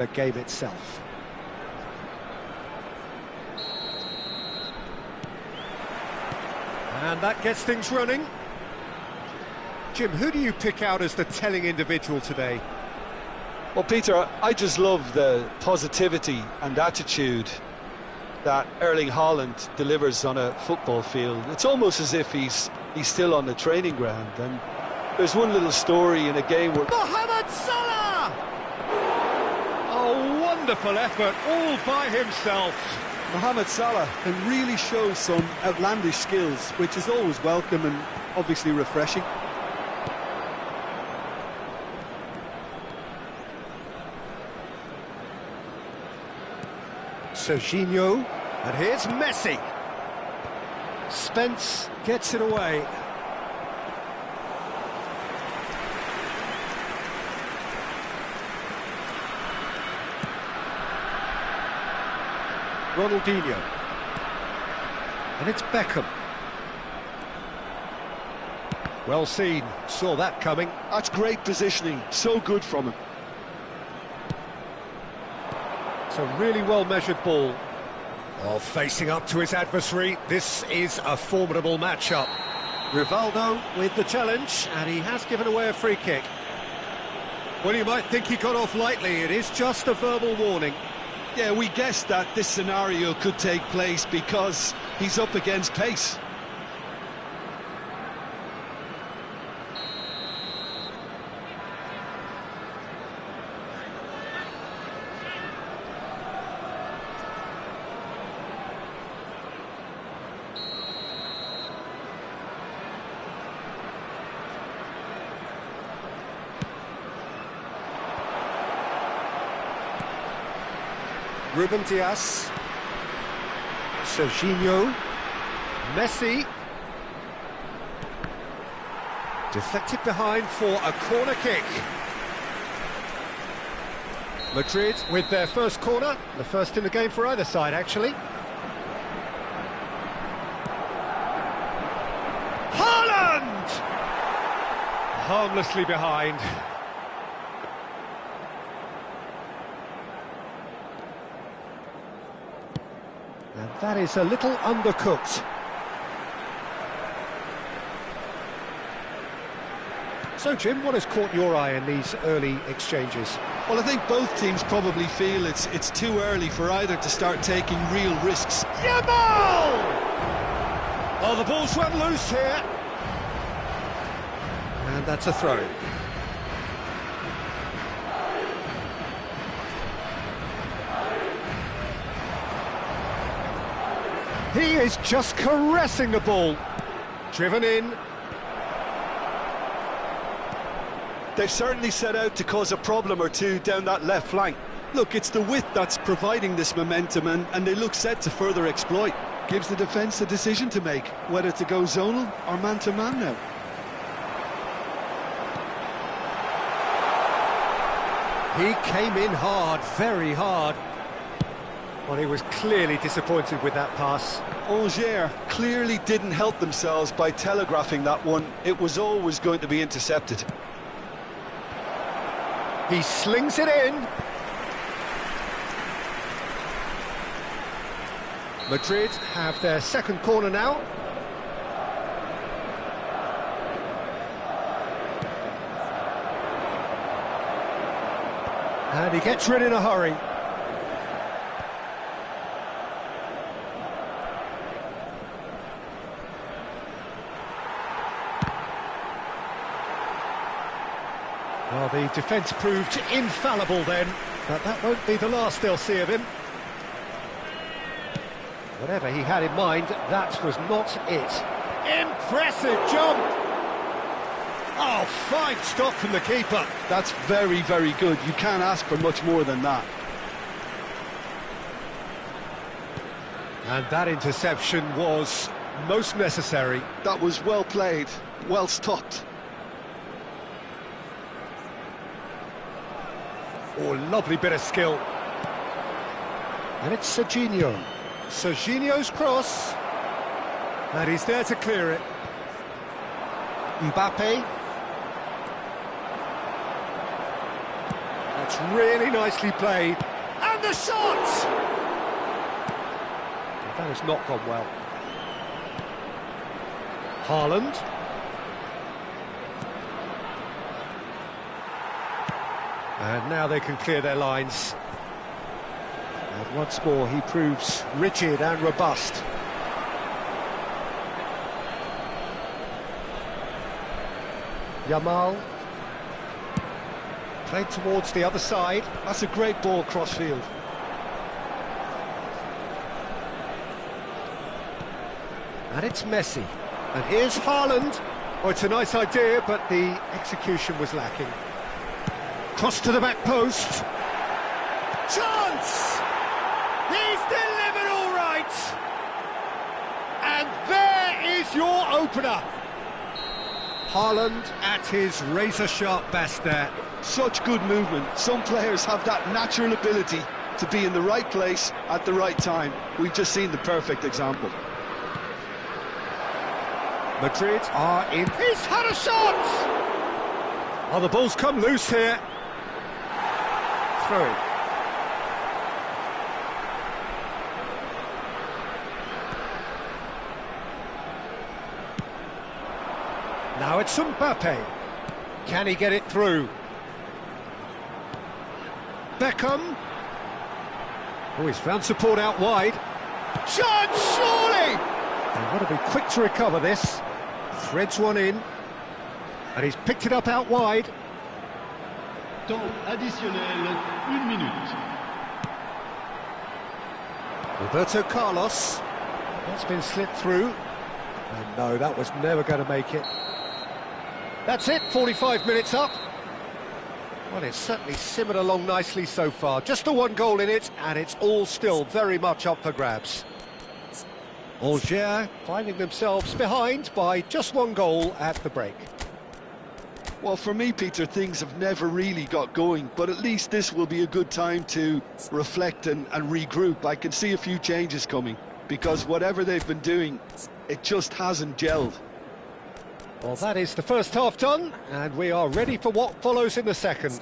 the game itself. And that gets things running. Jim, who do you pick out as the telling individual today? Well, Peter, I just love the positivity and attitude that Erling Haaland delivers on a football field. It's almost as if he's still on the training ground. And there's one little story in a game where... Mohamed Salah! A wonderful effort, all by himself. Mohamed Salah can really show some outlandish skills, which is always welcome and obviously refreshing. Serginho, and here's Messi. Spence gets it away. Ronaldinho. And it's Beckham. Well seen, saw that coming. That's great positioning, so good from him. It's a really well-measured ball. Well, facing up to his adversary, this is a formidable matchup. Rivaldo with the challenge, and he has given away a free kick. Well, you might think he got off lightly, it is just a verbal warning. Yeah, we guessed that this scenario could take place because he's up against pace. Ruben Dias, Serginho, Messi, deflected behind for a corner kick. Madrid with their first corner, the first in the game for either side actually. Haaland! Harmlessly behind. And that is a little undercooked. So, Jim, what has caught your eye in these early exchanges? Well, I think both teams probably feel it's too early for either to start taking real risks. Yamal! Oh, the ball's run loose here. And that's a throw. He is just caressing the ball. Driven in. They've certainly set out to cause a problem or two down that left flank. Look, it's the width that's providing this momentum, and they look set to further exploit. Gives the defence a decision to make, whether to go zonal or man-to-man now. He came in hard, very hard. Well, he was clearly disappointed with that pass. Angers clearly didn't help themselves by telegraphing that one. It was always going to be intercepted. He slings it in. Madrid have their second corner now. And he gets rid in a hurry. Well, the defence proved infallible then, but that won't be the last they'll see of him. Whatever he had in mind, that was not it. Impressive jump! Oh, fine stop from the keeper. That's very, very good. You can't ask for much more than that. And that interception was most necessary. That was well played, well stopped. Oh, lovely bit of skill. And it's Serginho. Serginho's cross. And he's there to clear it. Mbappe. It's really nicely played. And the shot! That has not gone well. Haaland. And now they can clear their lines. And once more he proves rigid and robust. Yamal. Played towards the other side. That's a great ball cross-field. And it's Messi. And here's Haaland. Oh, it's a nice idea, but the execution was lacking. Cross to the back post. Chance! He's delivered all right! And there is your opener. Haaland at his razor-sharp best there. Such good movement. Some players have that natural ability to be in the right place at the right time. We've just seen the perfect example. Madrid are in. He's had a shot! Oh, the ball's come loose here. Through. Now it's Mbappe. Can he get it through? Beckham. Oh, he's found support out wide. Shot, surely! They've got to be quick to recover this. Threads one in. And he's picked it up out wide. Temps additionnel, 1 minute. Roberto Carlos. That's been slipped through. And no, that was never going to make it. That's it, 45 minutes up. Well, it's certainly simmered along nicely so far. Just the one goal in it, and it's all still very much up for grabs. Angers finding themselves behind by just one goal at the break. Well, for me, Peter, things have never really got going, but at least this will be a good time to reflect and regroup. I can see a few changes coming, because whatever they've been doing, it just hasn't gelled. Well, that is the first half done, and we are ready for what follows in the second.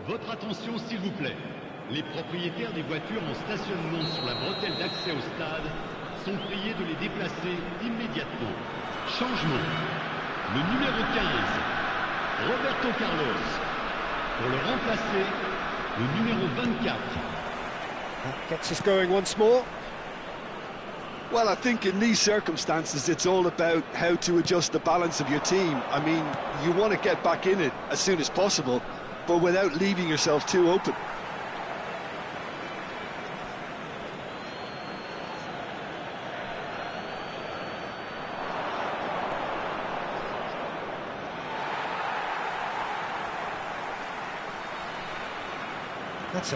Votre attention s'il vous plaît. Les propriétaires des voitures en stationnement sur la bretelle d'accès au stade sont priés de les déplacer immédiatement. Changement. Le numéro 15, Roberto Carlos. Pour le remplacer, le numéro 24. That gets us going once more. Well, I think in these circumstances, it's all about how to adjust the balance of your team. I mean, you want to get back in it as soon as possible, but without leaving yourself too open.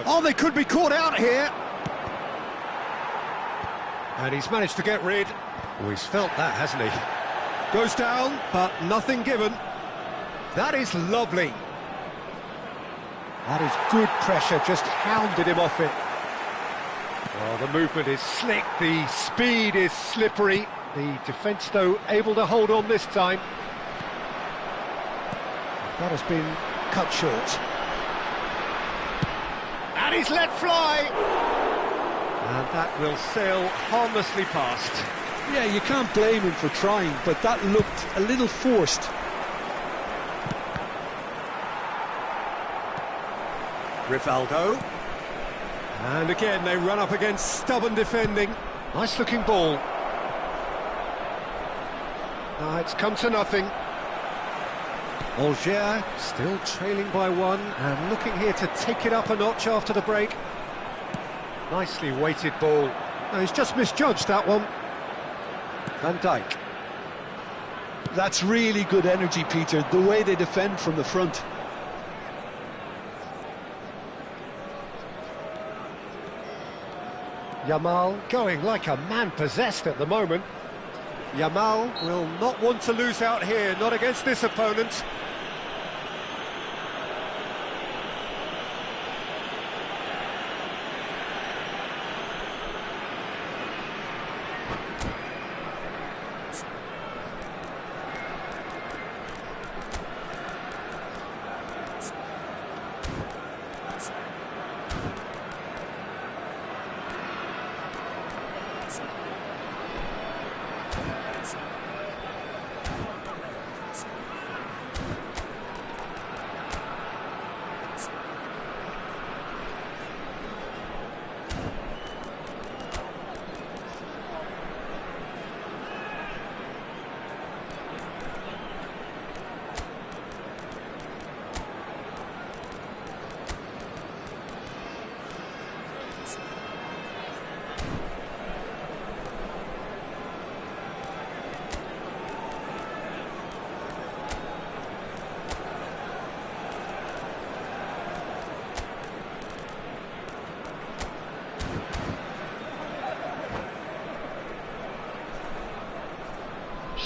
Oh, they could be caught out here. And he's managed to get rid. Oh, he's felt that, hasn't he? Goes down, but nothing given. That is lovely. That is good pressure, just hounded him off it. Well, the movement is slick, the speed is slippery. The defence, though, able to hold on this time. That has been cut short. And he's let fly! And that will sail harmlessly past. Yeah, you can't blame him for trying, but that looked a little forced. Rivaldo. And again, they run up against stubborn defending. Nice looking ball. It's come to nothing. Angers still trailing by one and looking here to take it up a notch after the break. Nicely weighted ball. No, he's just misjudged that one. Van Dijk. That's really good energy, Peter, the way they defend from the front. Yamal going like a man possessed at the moment. Yamal will not want to lose out here, not against this opponent.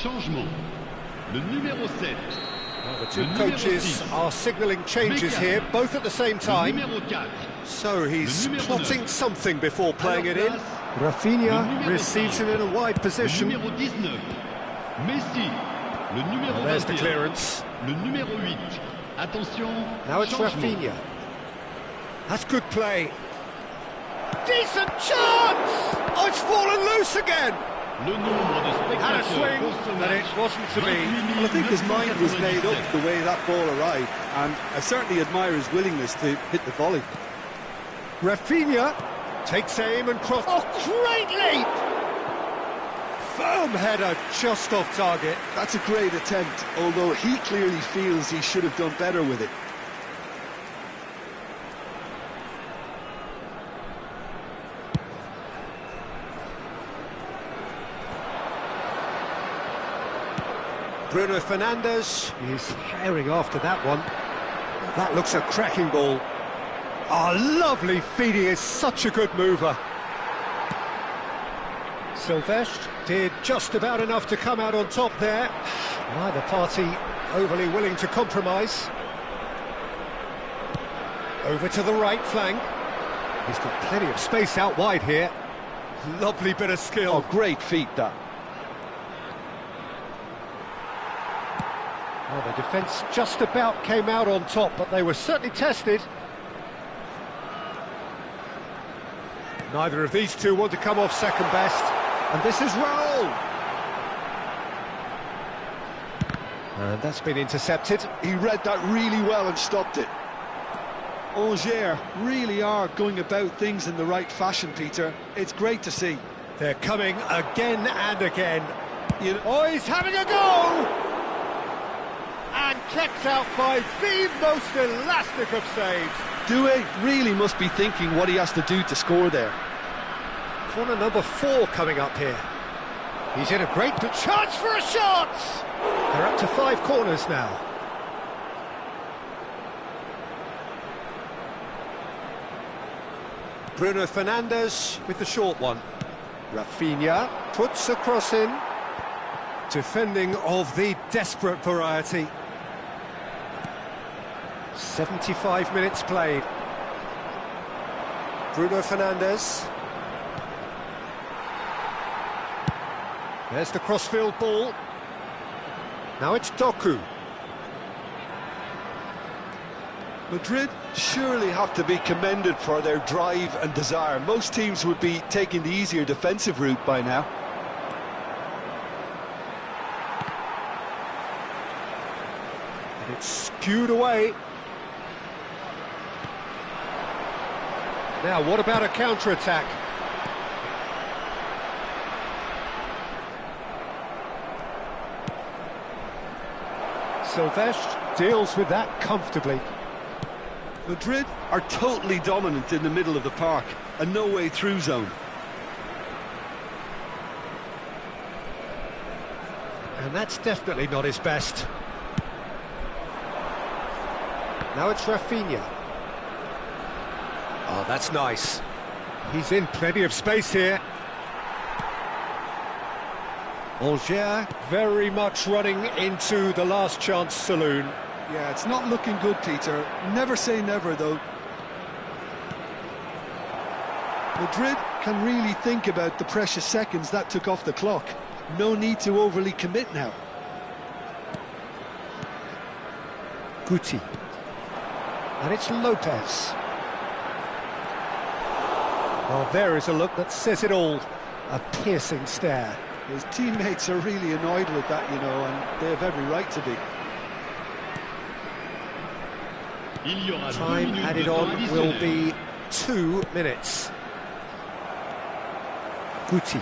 Changement. Le numéro 7. Well, the two coaches are signalling changes here, both at the same time. So he's plotting something before playing it in. Rafinha receives it in a wide position. Le numéro 19. Messi. Le numéro 21. There's the clearance. Le numéro 8. Attention. Now it's changement. Rafinha. That's good play. Decent chance! Oh, it's fallen loose again! Le nombre de Had a spectateurs swing, pour ce but it match, wasn't to be. Well, I think his mind was made up 28,997. the way that ball arrived, and I certainly admire his willingness to hit the volley. Rafinha takes aim and cross. Oh, great leap! Firm header just off target. That's a great attempt, although he clearly feels he should have done better with it. Bruno Fernandes is herring after that one. That looks a cracking ball. Oh, lovely feed. He is such a good mover. Silvestre did just about enough to come out on top there. Neither party overly willing to compromise. Over to the right flank. He's got plenty of space out wide here. Lovely bit of skill. Oh, great feat, that. Well, the defence just about came out on top, but they were certainly tested. Neither of these two want to come off second best, and this is Raul. And that's been intercepted. He read that really well and stopped it. Angers really are going about things in the right fashion, Peter. It's great to see. They're coming again and again. Oh, he's having a go! And kept out by the most elastic of saves. Doué really must be thinking what he has to do to score there. Corner number 4 coming up here. He's in a great chance for a shot! They're up to 5 corners now. Bruno Fernandes with the short one. Rafinha puts a cross in. Defending of the desperate variety. 75 minutes played. Bruno Fernandes. There's the crossfield ball. Now it's Doku. Madrid surely have to be commended for their drive and desire. Most teams would be taking the easier defensive route by now. And it's skewed away. Now, what about a counter-attack? Silvestre deals with that comfortably. Madrid are totally dominant in the middle of the park, a no-way through zone. And that's definitely not his best. Now it's Rafinha. Oh, that's nice. He's in plenty of space here. Angers very much running into the last chance saloon. Yeah, it's not looking good, Peter. Never say never, though. Madrid can really think about the precious seconds that took off the clock. No need to overly commit now. Guti. And it's Lopez. Well, there is a look that says it all. A piercing stare. His teammates are really annoyed with that, you know, and they have every right to be. Time added on will be 2 minutes. Guti.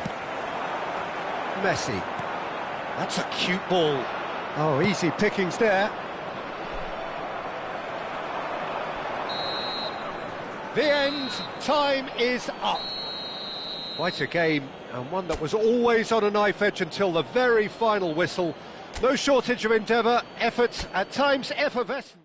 Messi. That's a cute ball. Oh, easy pickings there. The end. Time is up. Quite a game, and one that was always on a knife edge until the very final whistle. No shortage of endeavour, effort, at times effervescent.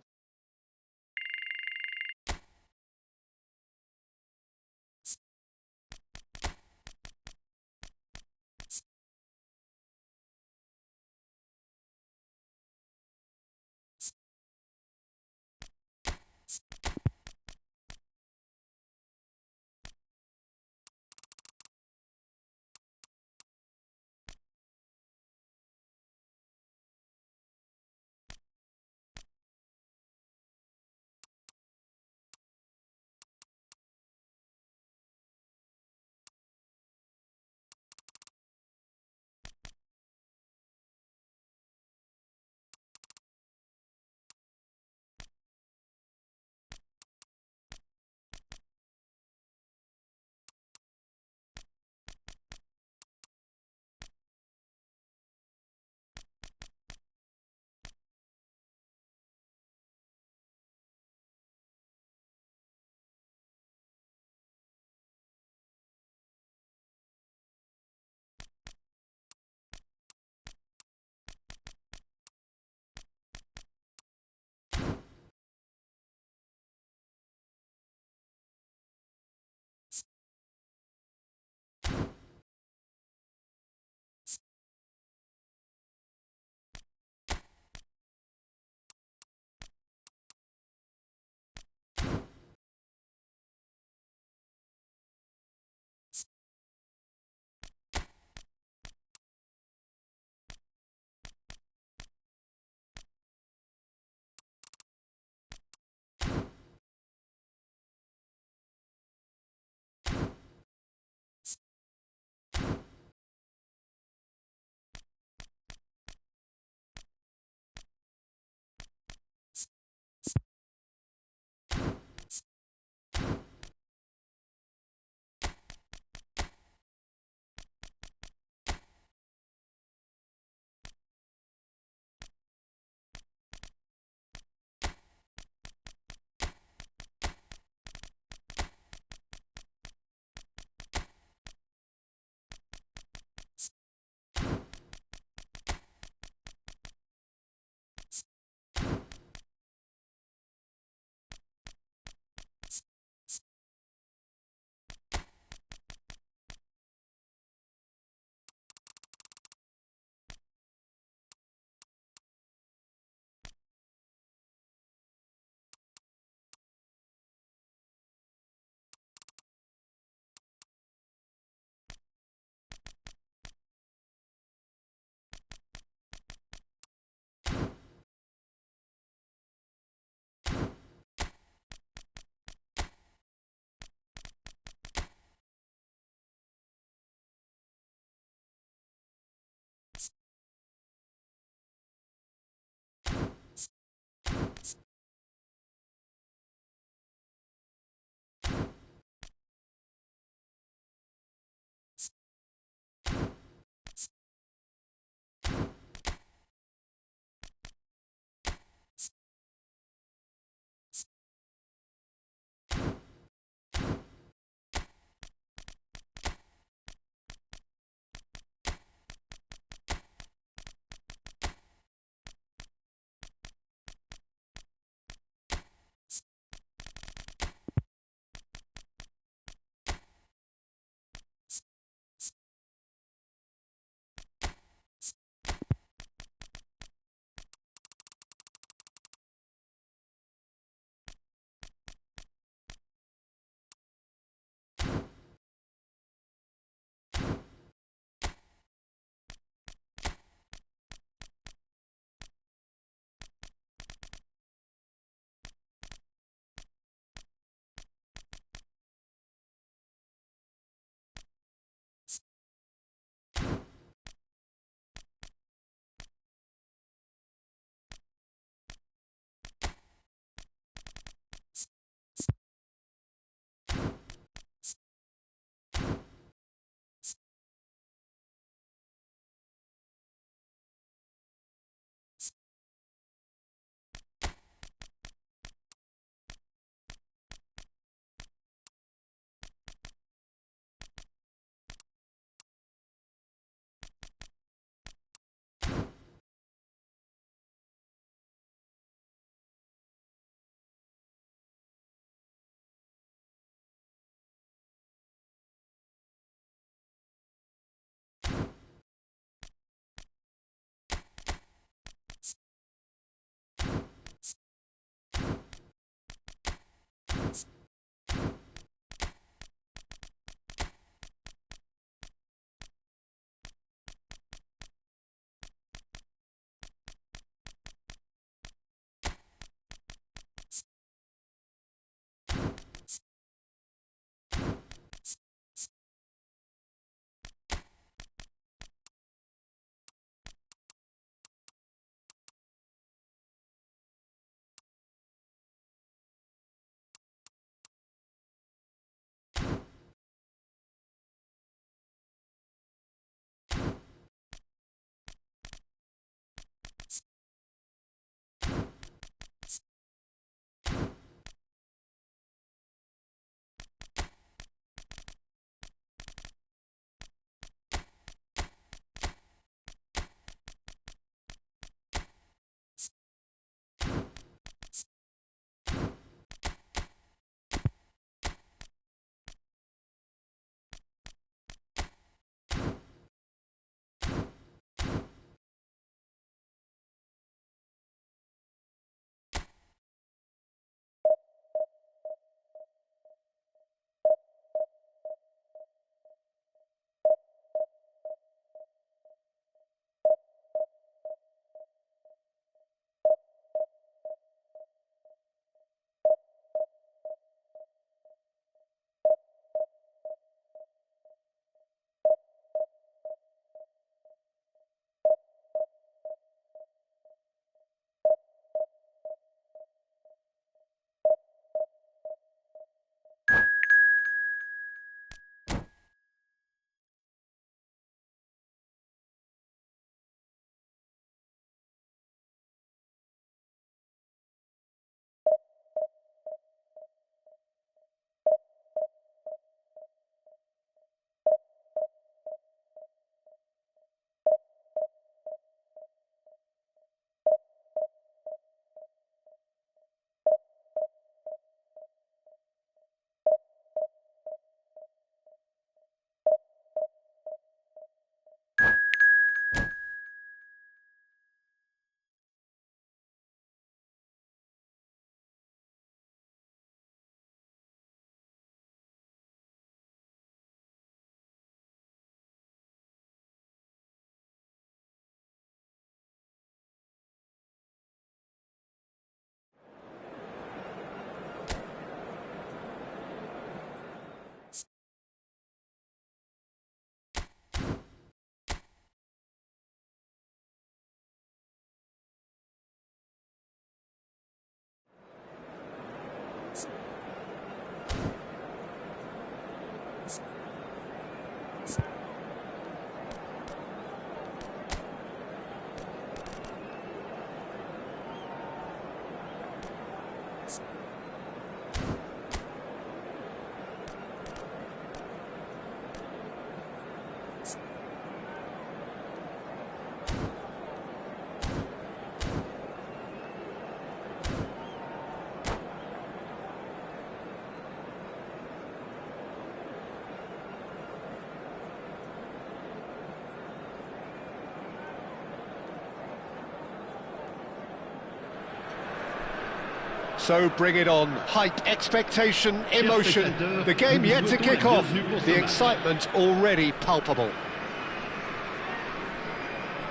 So bring it on. Hype, expectation, emotion. The game yet to kick off. The excitement already palpable.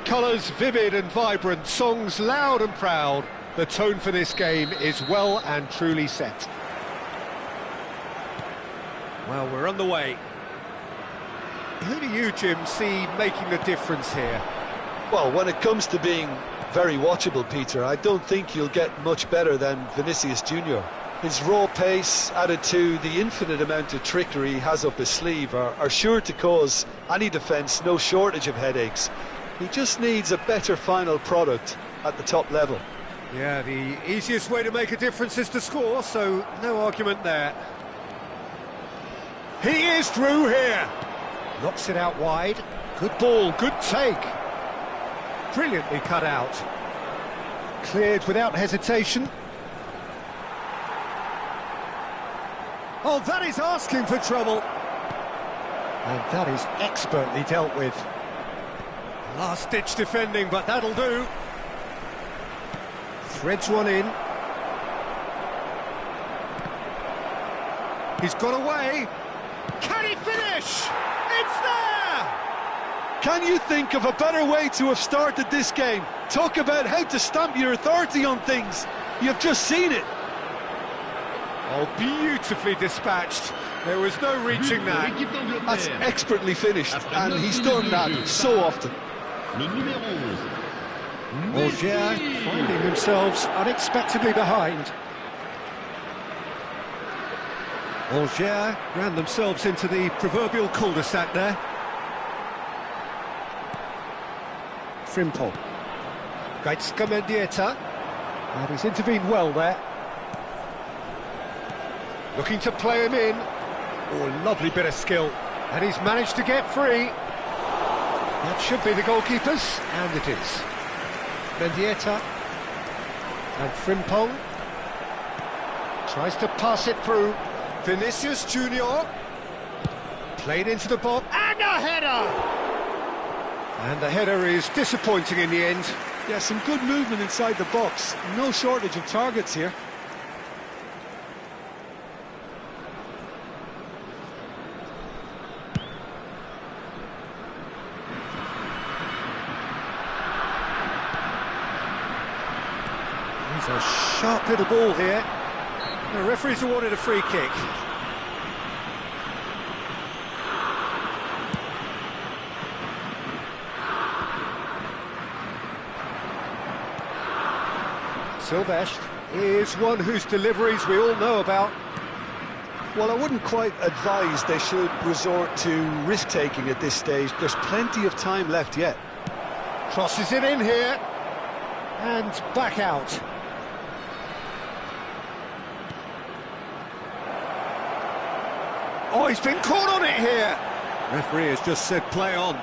Colours vivid and vibrant, songs loud and proud. The tone for this game is well and truly set. Well, we're on the way. Who do you, Jim, see making the difference here? Well, when it comes to being very watchable, Peter, I don't think you'll get much better than Vinicius Junior. His raw pace, added to the infinite amount of trickery he has up his sleeve, are sure to cause any defence no shortage of headaches. He just needs a better final product at the top level. Yeah, the easiest way to make a difference is to score, so no argument there. He is through here. Knocks it out wide. Good ball, good take. Brilliantly cut out. Cleared without hesitation. Oh, that is asking for trouble. And that is expertly dealt with. Last-ditch defending, but that'll do. Threads one in. He's got away. Can he finish? It's there! Can you think of a better way to have started this game? Talk about how to stamp your authority on things. You've just seen it. Oh, beautifully dispatched. There was no reaching that. That's expertly finished, and he's done that so often. Auxerre finding themselves unexpectedly behind. Auxerre ran themselves into the proverbial cul-de-sac there. Frimpong. Gaitska Mendieta. And he's intervened well there. Looking to play him in. Oh, lovely bit of skill. And he's managed to get free. That should be the goalkeepers, and it is. Mendieta. And Frimpong. Tries to pass it through. Vinicius Junior. Played into the box. And a header! And the header is disappointing in the end. Yeah, some good movement inside the box. No shortage of targets here. He's a sharp little ball here. The referee's awarded a free kick. Silvestre is one whose deliveries we all know about. Well, I wouldn't quite advise they should resort to risk-taking at this stage. There's plenty of time left yet. Crosses it in here. And back out. Oh, he's been caught on it here. Referee has just said play on.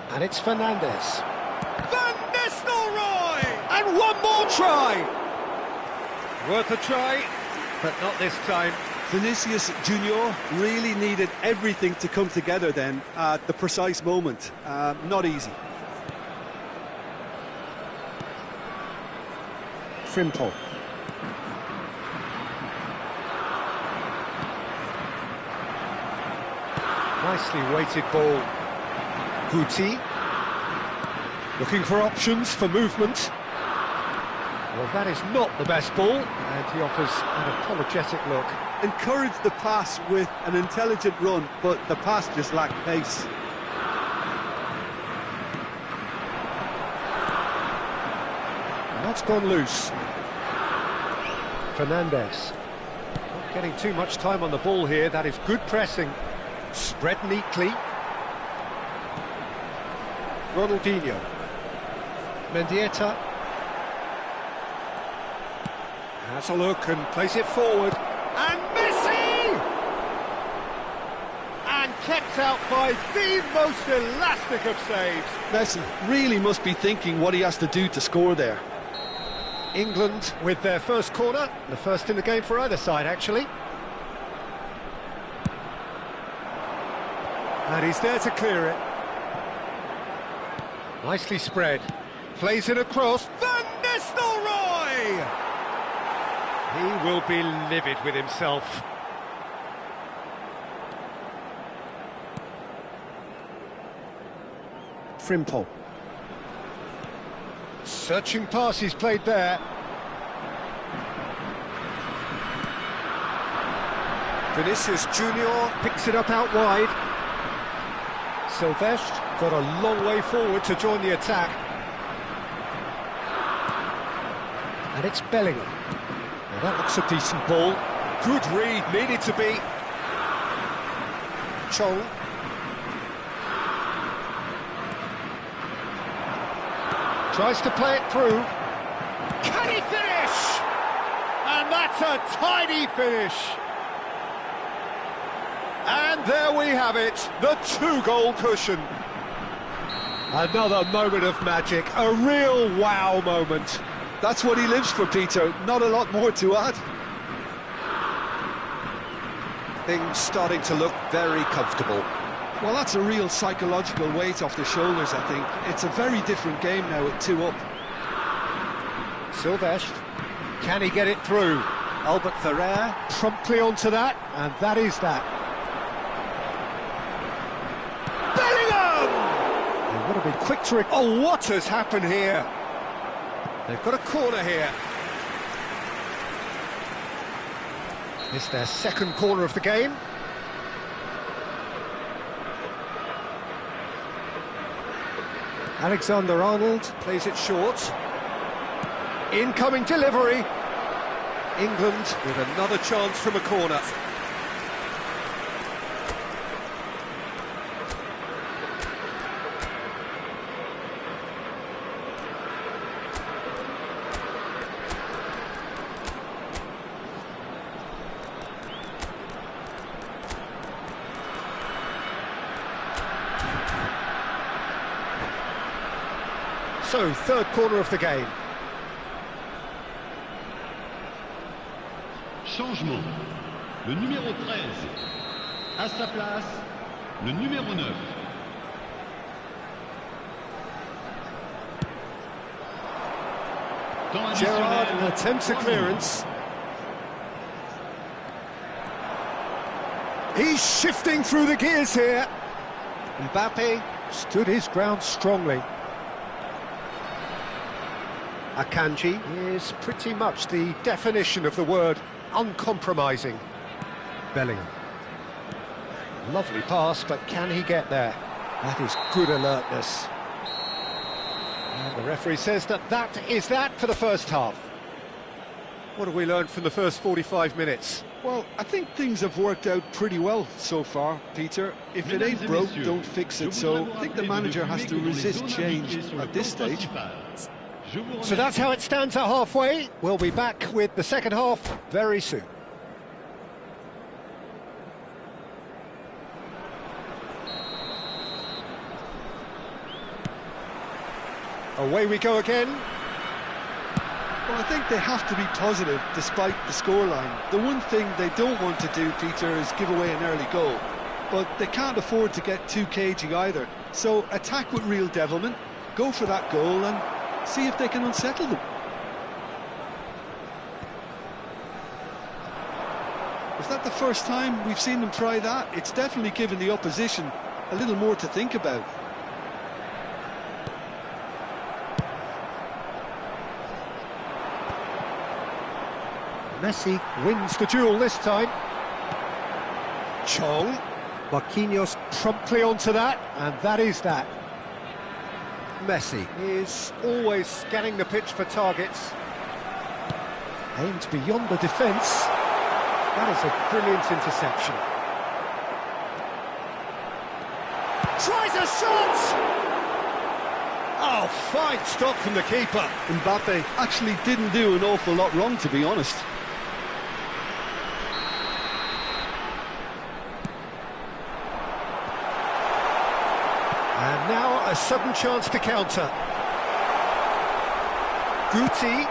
And it's Fernandez. Van Nistelrooy! And one more try! Worth a try, but not this time. Vinicius Junior really needed everything to come together then at the precise moment. Not easy. Frimpong. Nicely weighted ball. Guti. Looking for options for movement. Well, that is not the best ball, and he offers an apologetic look. Encouraged the pass with an intelligent run, but the pass just lacked pace. That's gone loose. Fernandez. Not getting too much time on the ball here. That is good pressing. Spread neatly. Ronaldinho. Mendieta. Has a look and plays it forward. And Messi! And kept out by the most elastic of saves. Messi really must be thinking what he has to do to score there. England with their first corner, the first in the game for either side, actually. And he's there to clear it. Nicely spread. Plays it across. Van Nistelrooy! He will be livid with himself. Frimpong. Searching pass he's played there. Vinicius Junior picks it up out wide. Silvestre got a long way forward to join the attack. And it's Bellingham. Now that looks a decent ball. Good read, needed to be. Chong. Tries to play it through. Can he finish? And that's a tidy finish. And there we have it, the 2-goal cushion. Another moment of magic, a real wow moment. That's what he lives for, Peter. Not a lot more to add. Things starting to look very comfortable. Well, that's a real psychological weight off the shoulders, I think. It's a very different game now with 2 up. Silvestre, can he get it through? Albert Ferrer promptly onto that, and that is that. Bellingham! They've got to be quick to... Oh, what has happened here? They've got a corner here. It's their second corner of the game. Alexander-Arnold plays it short. Incoming delivery. England with another chance from a corner. So, third corner of the game. Changement. Le numéro 13. À sa place, le numéro 9. Gerrard attempts a clearance. He's shifting through the gears here. Mbappe stood his ground strongly. Akanji is pretty much the definition of the word uncompromising. Bellingham. Lovely pass, but can he get there? That is good alertness. And the referee says that is that for the first half. What have we learned from the first 45 minutes? Well, I think things have worked out pretty well so far, Peter. If it ain't broke, don't fix it. So I think the manager has to resist change at this stage. So that's how it stands at halfway. We'll be back with the second half very soon. Away we go again. Well, I think they have to be positive despite the scoreline. The one thing they don't want to do, Peter, is give away an early goal. But they can't afford to get too cagey either. So attack with real devilment, go for that goal and see if they can unsettle them. Is that the first time we've seen them try that? It's definitely given the opposition a little more to think about. Messi wins the duel this time. Chong. Marquinhos promptly onto that, and that is that. Messi is always scanning the pitch for targets. Aims beyond the defence. That is a brilliant interception. Tries a shot! Oh, fine stop from the keeper. Mbappe actually didn't do an awful lot wrong, to be honest. And now a sudden chance to counter. Guti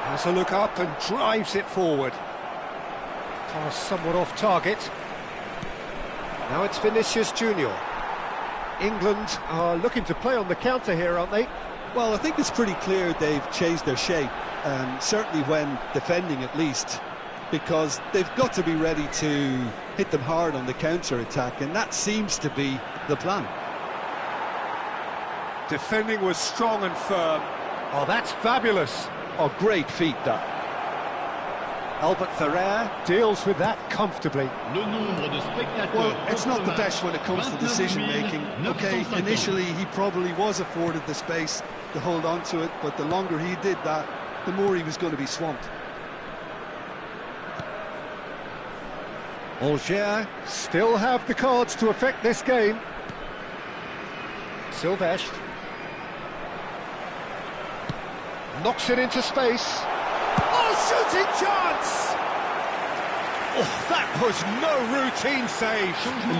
has a look up and drives it forward. Pass somewhat off target. Now it's Vinicius Junior. England are looking to play on the counter here, aren't they? Well, I think it's pretty clear they've changed their shape, certainly when defending at least, because they've got to be ready to hit them hard on the counter-attack, and that seems to be the plan. Defending was strong and firm. Oh, that's fabulous. Oh, great feat, that. Albert Ferrer deals with that comfortably. Le nombre de spectateurs. Well, it's not the best when it comes to decision-making. Okay, initially he probably was afforded the space to hold on to it, but the longer he did that, the more he was going to be swamped. Algiers still have the cards to affect this game. Sylvestre knocks it into space. Oh, shooting chance! Oh, that was no routine save.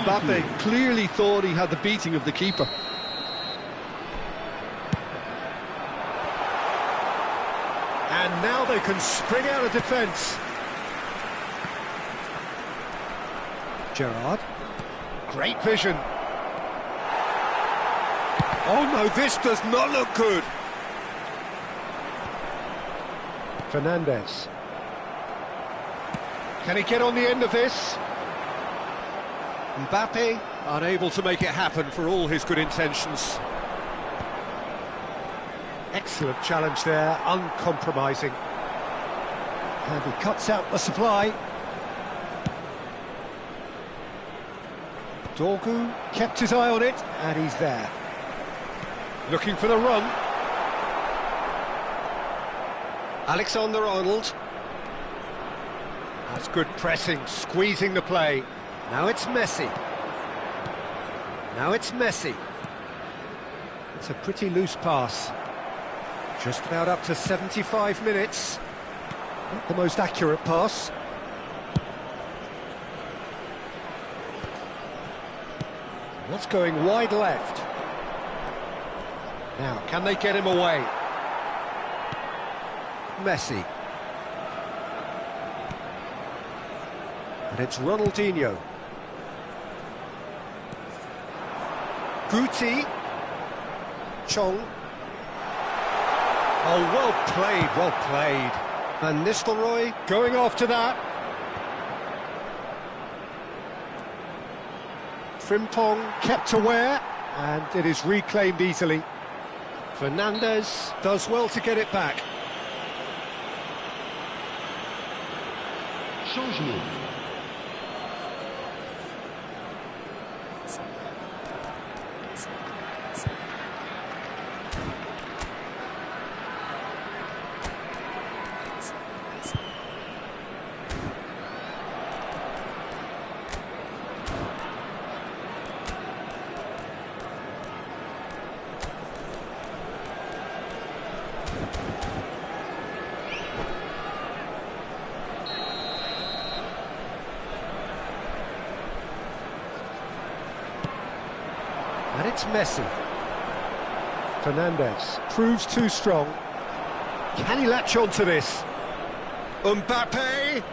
Mbappe clearly thought he had the beating of the keeper. And now they can spring out of defence. Gerrard. Great vision. Oh no, this does not look good. Fernandez. Can he get on the end of this? Mbappe unable to make it happen for all his good intentions. Excellent challenge there, uncompromising. And he cuts out the supply. Dorgu kept his eye on it, and he's there. Looking for the run. Alexander-Arnold. That's good pressing, squeezing the play. Now it's Messi. Now it's Messi. It's a pretty loose pass. Just about up to 75 minutes. Not the most accurate pass. What's going wide left? Now, can they get him away? Messi. And it's Ronaldinho. Guti. Chong. Oh, well played, well played. Van Nistelrooy going after that. Frimpong kept aware, and it is reclaimed easily. Fernandez does well to get it back. Changement. And it's Messi. Fernandez proves too strong. Can he latch on to this? Mbappe!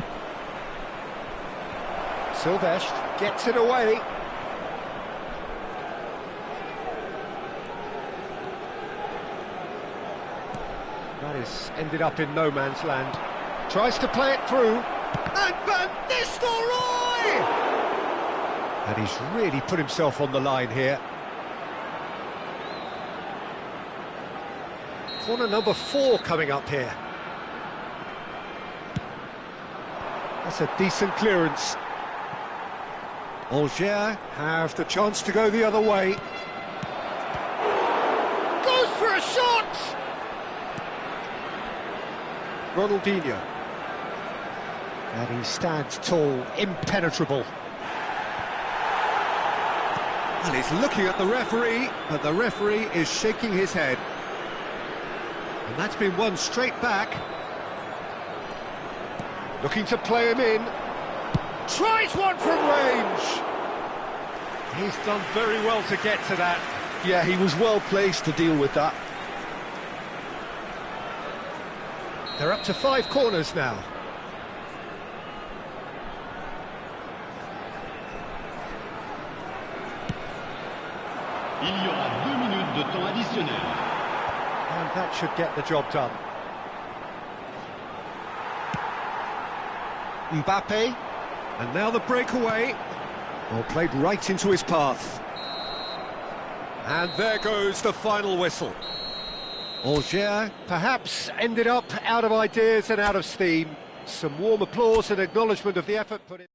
Sylvestre gets it away. That is ended up in no man's land. Tries to play it through. And Van Nistelrooy! And he's really put himself on the line here. Corner number 4 coming up here. That's a decent clearance. Algiers have the chance to go the other way. Goes for a shot! Ronaldinho. And he stands tall, impenetrable. And he's looking at the referee, but the referee is shaking his head. And that's been won straight back. Looking to play him in. Tries one from range. He's done very well to get to that. Yeah, he was well placed to deal with that. They're up to 5 corners now. Il y aura 2 minutes de temps additionnel. And that should get the job done. Mbappe, and now the breakaway. Well, played right into his path. And there goes the final whistle. Algiers perhaps ended up out of ideas and out of steam. Some warm applause and acknowledgement of the effort put in.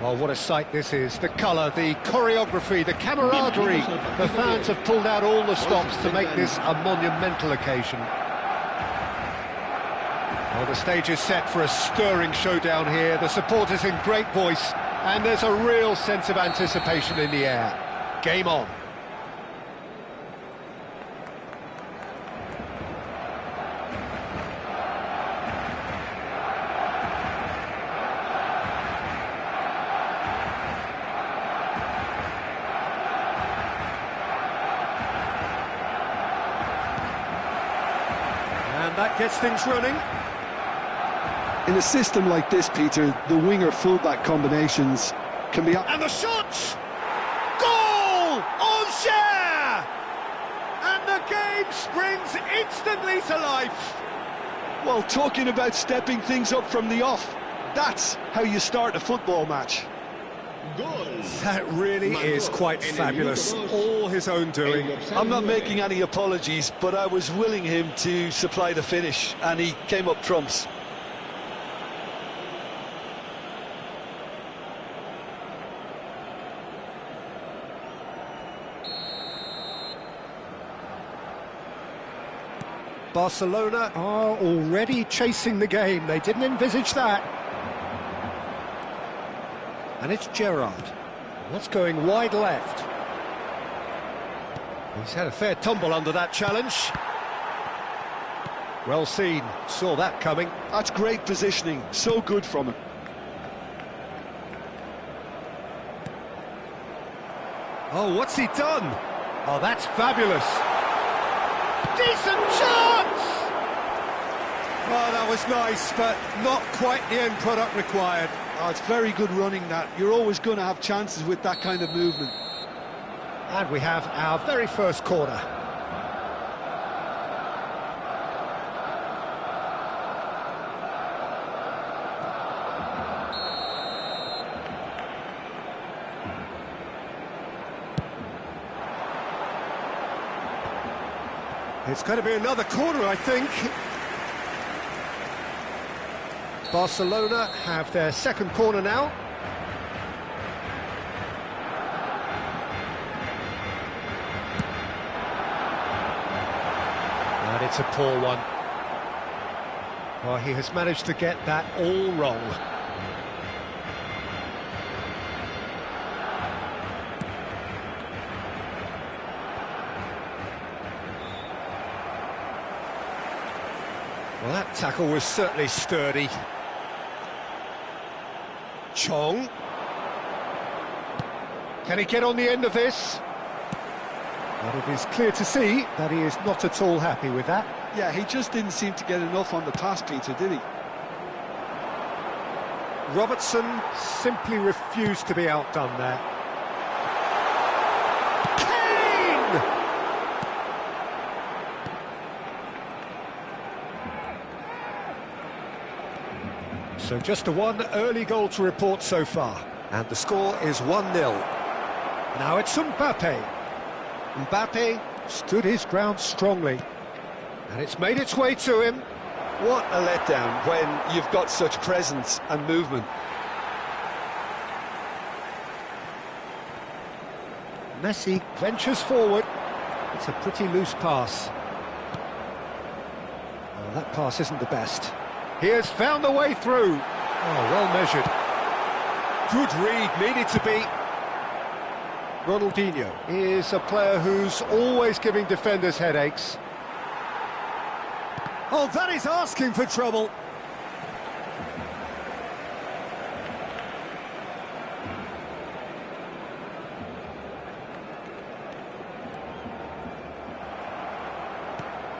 Well, what a sight this is. The colour, the choreography, the camaraderie. The fans have pulled out all the stops to make this a monumental occasion. Well, the stage is set for a stirring showdown here. The supporters in great voice, and there's a real sense of anticipation in the air. Game on. And that gets things running. In a system like this, Peter, the winger-fullback combinations can be... And the shot! Goal! Auxerre! And the game springs instantly to life. Well, talking about stepping things up from the off, that's how you start a football match. That really is quite fabulous. All his own doing. I'm not making any apologies, but I was willing him to supply the finish, and he came up trumps. Barcelona are already chasing the game. They didn't envisage that. And it's Gerrard. That's going wide left. He's had a fair tumble under that challenge. Well seen. Saw that coming. That's great positioning. So good from him. Oh, what's he done? Oh, that's fabulous. Decent chance! Oh, that was nice, but not quite the end product required. Oh, it's very good running, that. You're always going to have chances with that kind of movement. And we have our very first corner. It's going to be another corner, I think. Barcelona have their second corner now. And it's a poor one. Well, he has managed to get that all wrong. Well, that tackle was certainly sturdy. Chong. Can he get on the end of this? But it is clear to see that he is not at all happy with that. Yeah, he just didn't seem to get enough on the pass, Peter, did he? Robertson simply refused to be outdone there. Kane! So just the one early goal to report so far. And the score is 1-0. Now it's Mbappe. Mbappe stood his ground strongly. And it's made its way to him. What a letdown when you've got such presence and movement. Messi ventures forward. It's a pretty loose pass. Oh, that pass isn't the best. He has found the way through. Oh, well measured. Good read, needed to be. Ronaldinho is a player who's always giving defenders headaches. Oh, that is asking for trouble.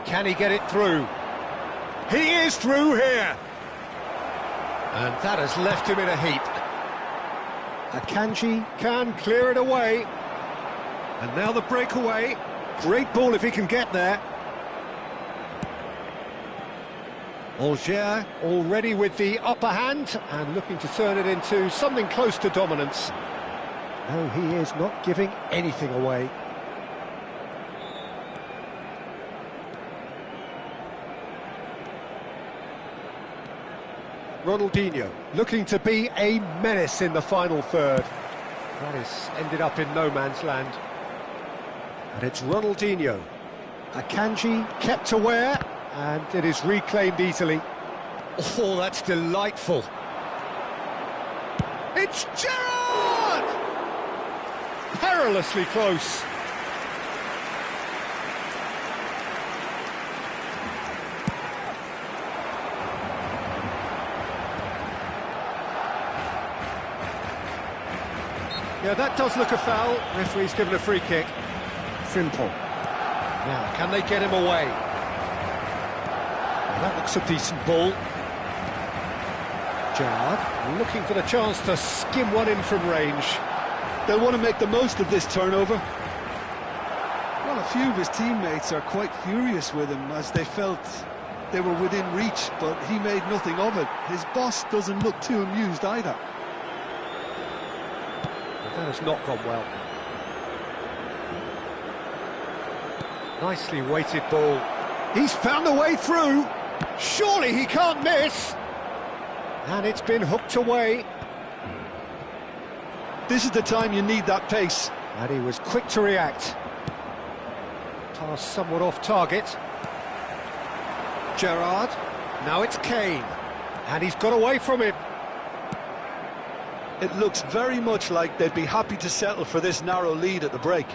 Can he get it through? He is through here. And that has left him in a heap. Akanji can clear it away. And now the breakaway. Great ball if he can get there. Auxerre already with the upper hand and looking to turn it into something close to dominance. No, he is not giving anything away. Ronaldinho, looking to be a menace in the final third. That has ended up in no man's land. And it's Ronaldinho. Akanji kept aware, and it is reclaimed easily. Oh, that's delightful. It's Gerrard! Perilously close. Yeah, that does look a foul. Referee's given a free kick. Simple. Now, can they get him away? Well, that looks a decent ball. Gerrard looking for the chance to skim one in from range. They'll want to make the most of this turnover. Well, a few of his teammates are quite furious with him as they felt they were within reach, but he made nothing of it. His boss doesn't look too amused either. That has not gone well. Nicely weighted ball. He's found a way through. Surely he can't miss. And it's been hooked away. This is the time you need that pace. And he was quick to react. Pass somewhat off target. Gerrard. Now it's Kane. And he's got away from him. It looks very much like they'd be happy to settle for this narrow lead at the break.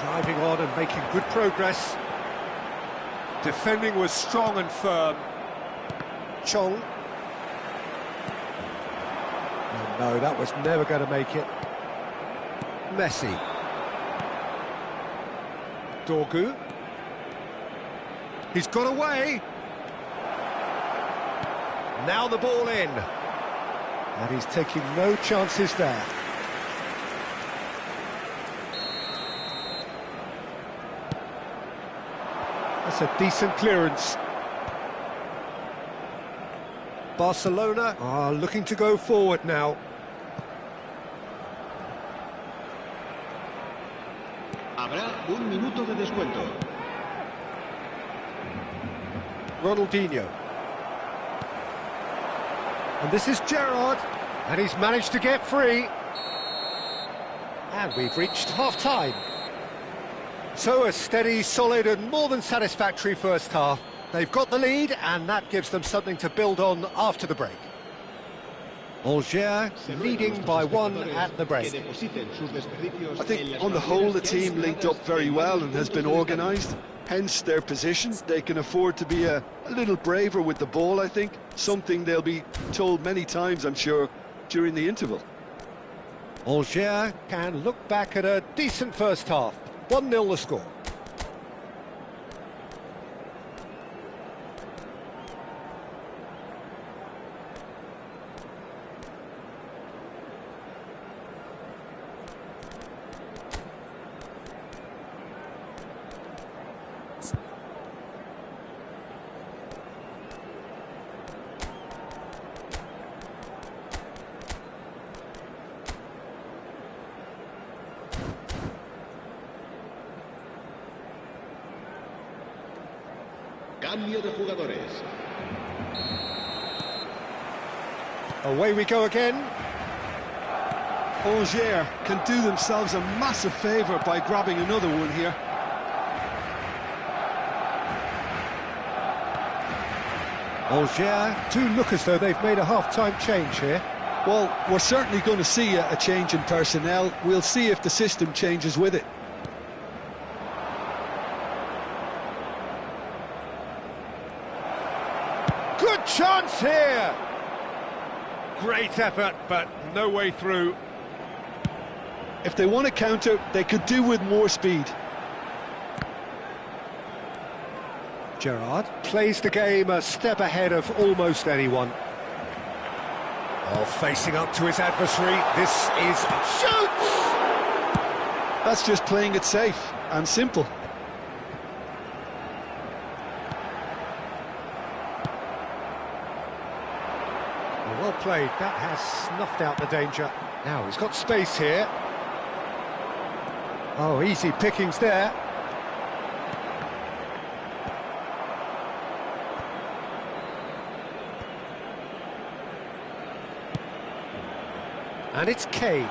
Driving on and making good progress. Defending was strong and firm. Chong. No, that was never going to make it. Messi. Dorgu. He's got away. Now the ball in. And he's taking no chances there. That's a decent clearance. Barcelona are looking to go forward now. Habrá un minuto de descuento. Ronaldinho. And this is Gerrard, and he's managed to get free. And we've reached half-time. So a steady, solid and more than satisfactory first half. They've got the lead, and that gives them something to build on after the break. Angers leading by 1 at the break. I think on the whole the team linked up very well and has been organised. Hence their position. They can afford to be a little braver with the ball, I think. Something they'll be told many times, I'm sure, during the interval. Angers can look back at a decent first half. 1-0 the score. Cambio de jugadores. Away we go again. Angers can do themselves a massive favour by grabbing another one here. Angers do look as though they've made a half-time change here. Well, we're certainly going to see a change in personnel. We'll see if the system changes with it. Good chance here! Great effort, but no way through. If they want to counter, they could do with more speed. Gerrard plays the game a step ahead of almost anyone. Oh, facing up to his adversary, this is... shoots! That's just playing it safe and simple. Well played, that has snuffed out the danger. Now he's got space here. Oh, easy pickings there. And it's Kane.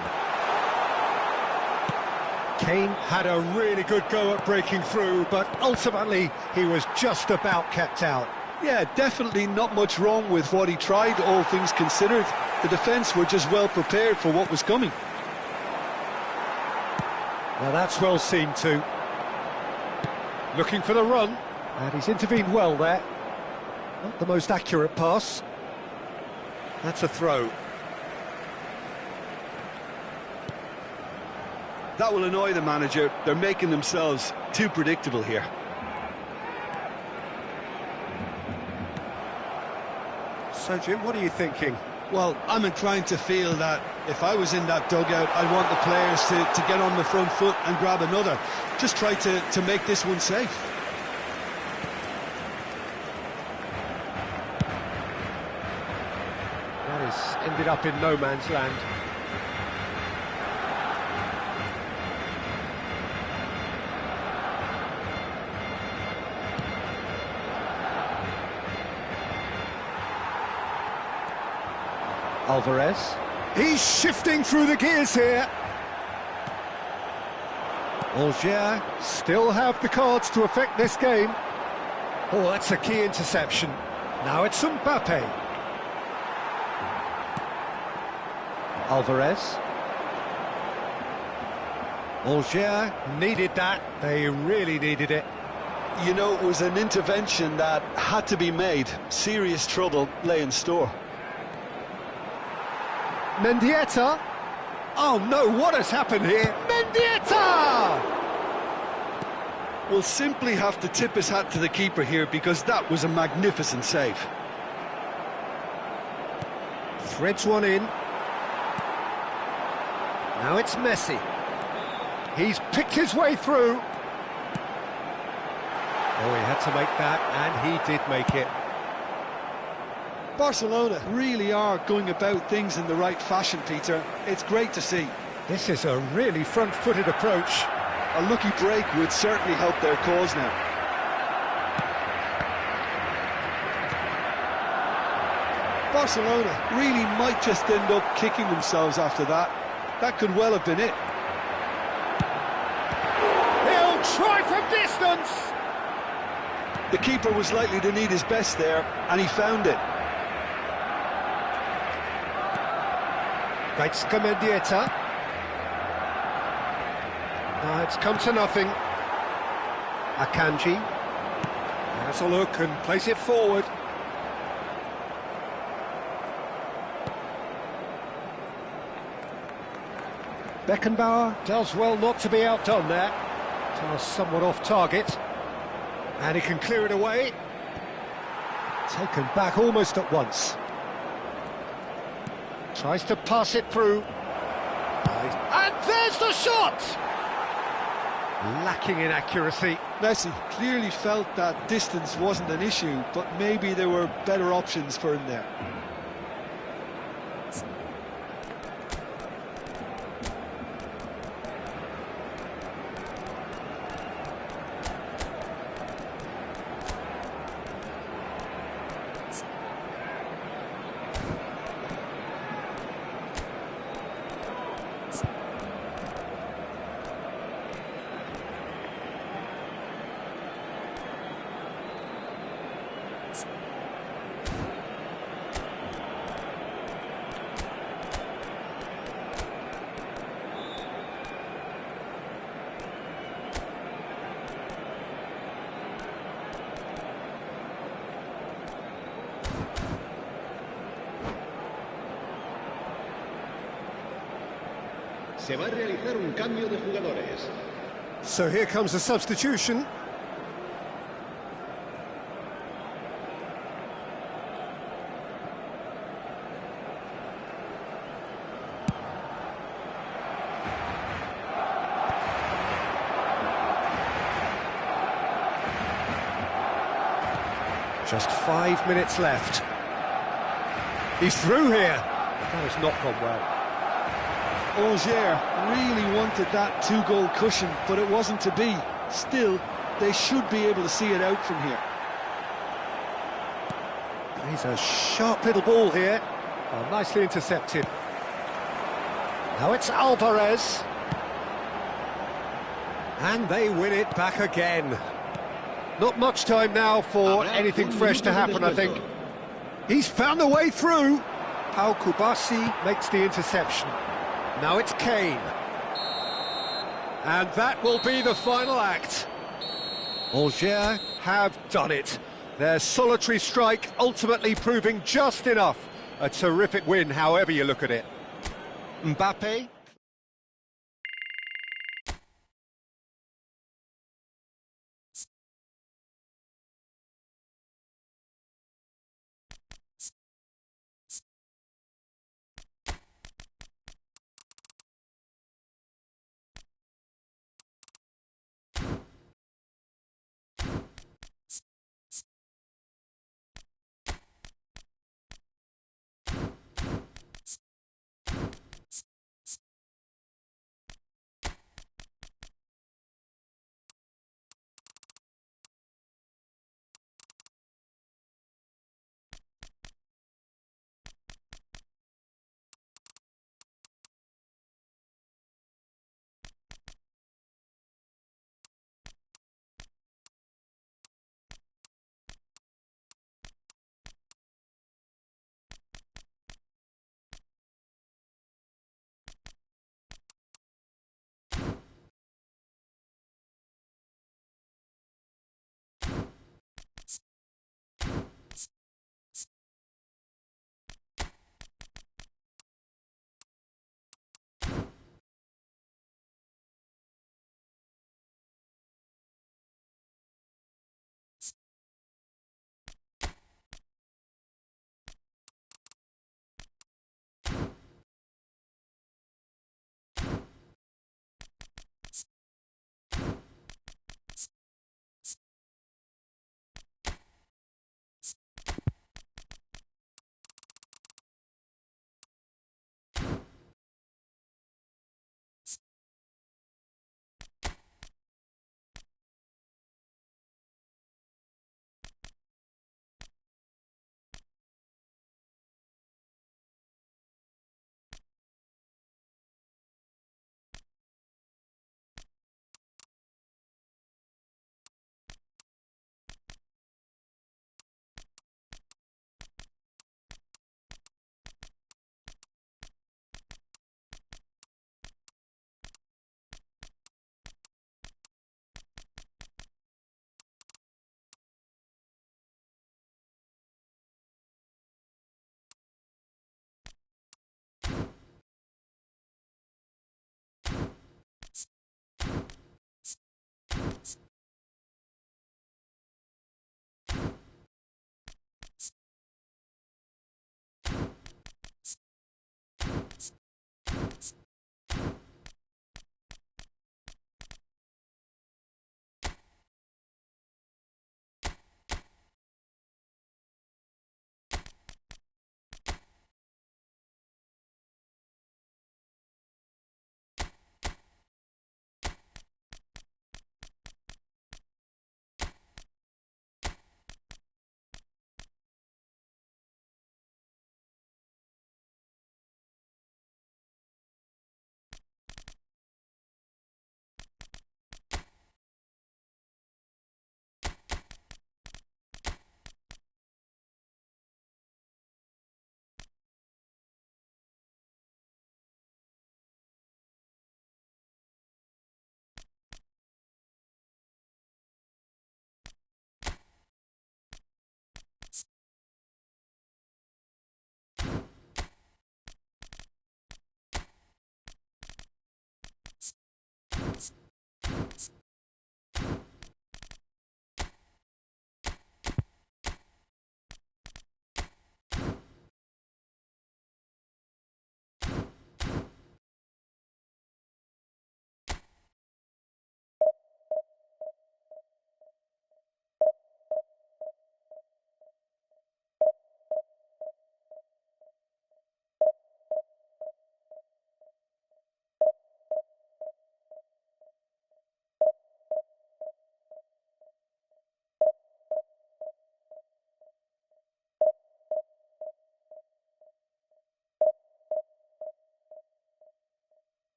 Kane had a really good go at breaking through, but ultimately he was just about kept out. Yeah, definitely not much wrong with what he tried, all things considered. The defence were just well prepared for what was coming. Now that's well seen too. Looking for the run, and he's intervened well there. Not the most accurate pass. That's a throw. That will annoy the manager. They're making themselves too predictable here. So, Jim, what are you thinking? Well, I'm inclined to feel that if I was in that dugout, I'd want the players to get on the front foot and grab another. Just try to make this one safe. That has ended up in no man's land. Alvarez. He's shifting through the gears here. Algier still have the cards to affect this game. Oh, that's a key interception. Now it's Mbappe. Alvarez. Algier needed that. They really needed it. You know, it was an intervention that had to be made. Serious trouble lay in store. Mendieta. Oh no, what has happened here? Mendieta! We'll simply have to tip his hat to the keeper here because that was a magnificent save. Threads one in. Now it's Messi. He's picked his way through. Oh, he had to make that, and he did make it. Barcelona really are going about things in the right fashion, Peter. It's great to see. This is a really front-footed approach. A lucky break would certainly help their cause now. Barcelona really might just end up kicking themselves after that. That could well have been it. He'll try from distance! The keeper was likely to need his best there, and he found it. Gaizka Mendieta. Now it's come to nothing. Akanji has a look and plays it forward. Beckenbauer does well not to be outdone there. Task somewhat off target. And he can clear it away. Taken back almost at once. Tries to pass it through. And there's the shot! Lacking in accuracy. Messi clearly felt that distance wasn't an issue, but maybe there were better options for him there. Se va a realizar un cambio de jugadores. So here comes the substitution. Just 5 minutes left. He's through here. That has not gone well. Algier really wanted that two-goal cushion, but it wasn't to be. Still, they should be able to see it out from here. He's a sharp little ball here. Oh, nicely intercepted. Now it's Alvarez. And they win it back again. Not much time now for anything fresh to happen, I think. He's found the way through. Pau Kubasi makes the interception. Now it's Kane. And that will be the final act. Angers have done it. Their solitary strike ultimately proving just enough. A terrific win, however you look at it. Mbappe.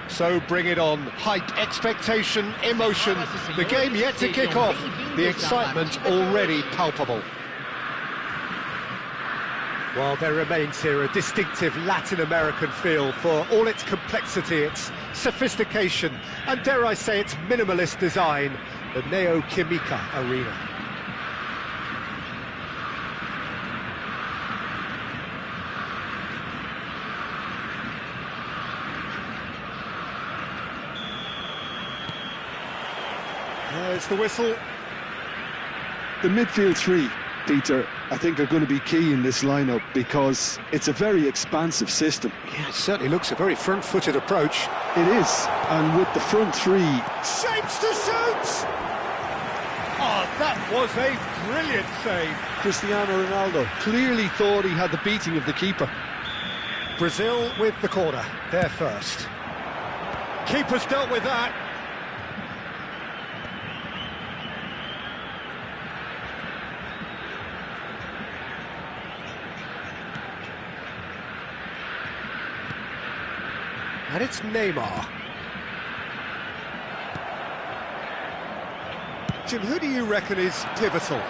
So bring it on. Hype, expectation, emotion. The game yet to kick off. The excitement already palpable. Well, there remains here a distinctive Latin American feel for all its complexity, its sophistication, and dare I say its minimalist design, the Neo Química Arena. There's the whistle. The midfield three, Peter, I think are going to be key in this lineup because it's a very expansive system. Yeah, it certainly looks a very front-footed approach. It is, and with the front three... Shapes to shoot! Oh, that was a brilliant save. Cristiano Ronaldo clearly thought he had the beating of the keeper. Brazil with the corner, they're first. Keeper's dealt with that. And it's Neymar. Jim, who do you reckon is pivotal?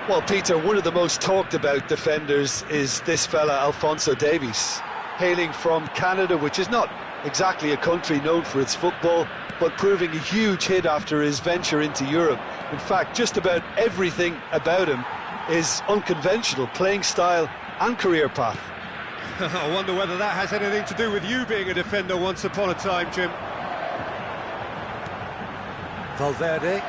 Well, Peter, one of the most talked about defenders is this fella, Alphonso Davies, hailing from Canada, which is not exactly a country known for its football, but proving a huge hit after his venture into Europe. In fact, just about everything about him is unconventional, playing style and career path. I wonder whether that has anything to do with you being a defender once upon a time, Jim. Valverde.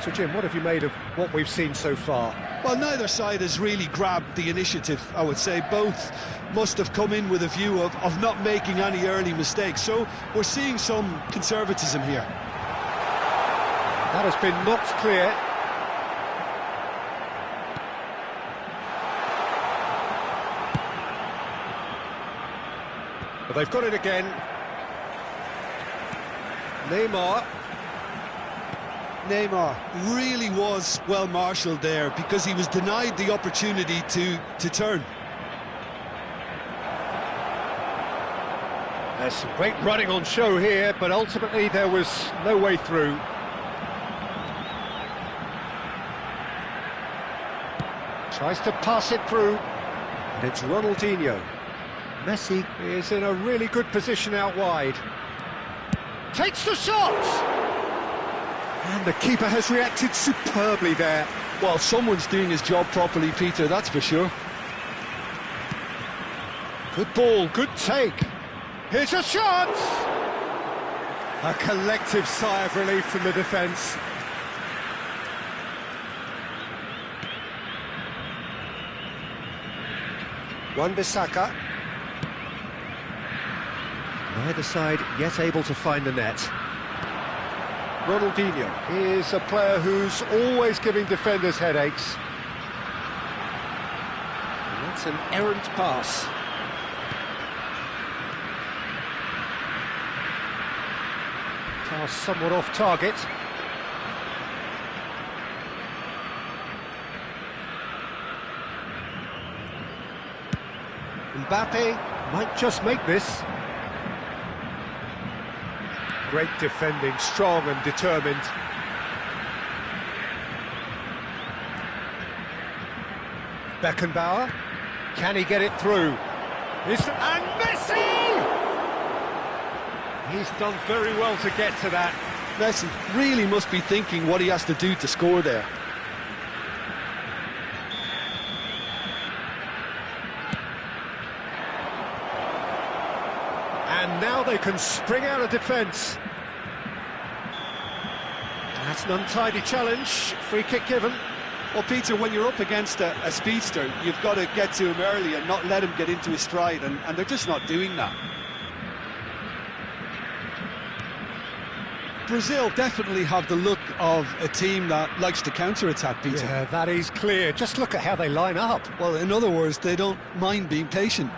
So, Jim, what have you made of what we've seen so far? Well, neither side has really grabbed the initiative, I would say. Both must have come in with a view of not making any early mistakes. So we're seeing some conservatism here. That has been knocked clear. But they've got it again. Neymar really was well marshalled there because he was denied the opportunity to turn. There's some great running on show here, but ultimately there was no way through. Tries to pass it through, and it's Ronaldinho. Messi is in a really good position out wide. Takes the shot! And the keeper has reacted superbly there. Well, someone's doing his job properly, Peter, that's for sure. Good ball, good take. Here's a shot! A collective sigh of relief from the defence. Wan-Bissaka. Neither side yet able to find the net. Ronaldinho is a player who's always giving defenders headaches. And that's an errant pass. Pass somewhat off target. Mbappe might just make this. Great defending, strong and determined. Beckenbauer, can he get it through? And Messi! He's done very well to get to that. Messi really must be thinking what he has to do to score there. And now they can spring out of defence. That's an untidy challenge, free kick given. Well, Peter, when you're up against a speedster, you've got to get to him early and not let him get into his stride, and they're just not doing that. Brazil definitely have the look of a team that likes to counter-attack, Peter. Yeah, that is clear. Just look at how they line up. Well, in other words, they don't mind being patient.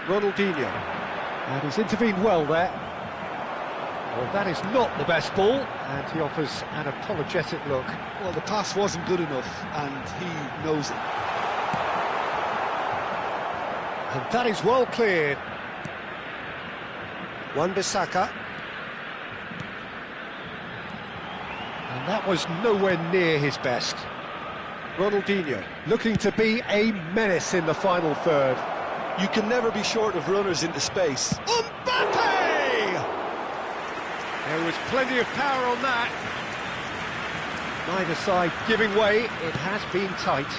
Ronaldinho, and he's intervened well there. Well, that is not the best ball, and he offers an apologetic look. Well, the pass wasn't good enough, and he knows it. And that is well cleared. Wan-Bissaka. And that was nowhere near his best. Ronaldinho looking to be a menace in the final third. You can never be short of runners into space. Mbappe! There was plenty of power on that. Neither side giving way. It has been tight.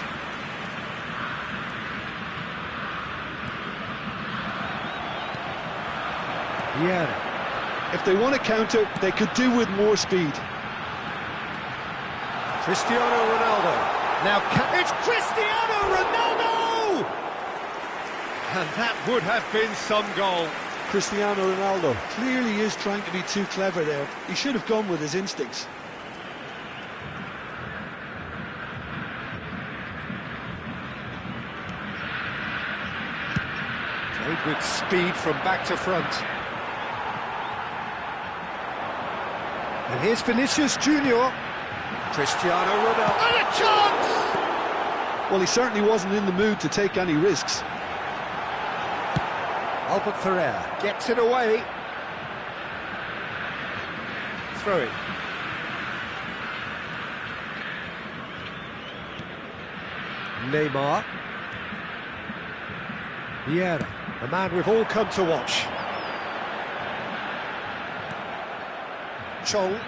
Yeah. If they want to counter, they could do with more speed. Cristiano Ronaldo. Now, it's Cristiano Ronaldo! And that would have been some goal. Cristiano Ronaldo clearly is trying to be too clever there. He should have gone with his instincts. Played with speed from back to front. And here's Vinicius Junior. Cristiano Ronaldo. And a chance! Well, he certainly wasn't in the mood to take any risks. Albert Ferrer gets it away. Throw it. Neymar. Vieira, the man we've all come to watch. Chong.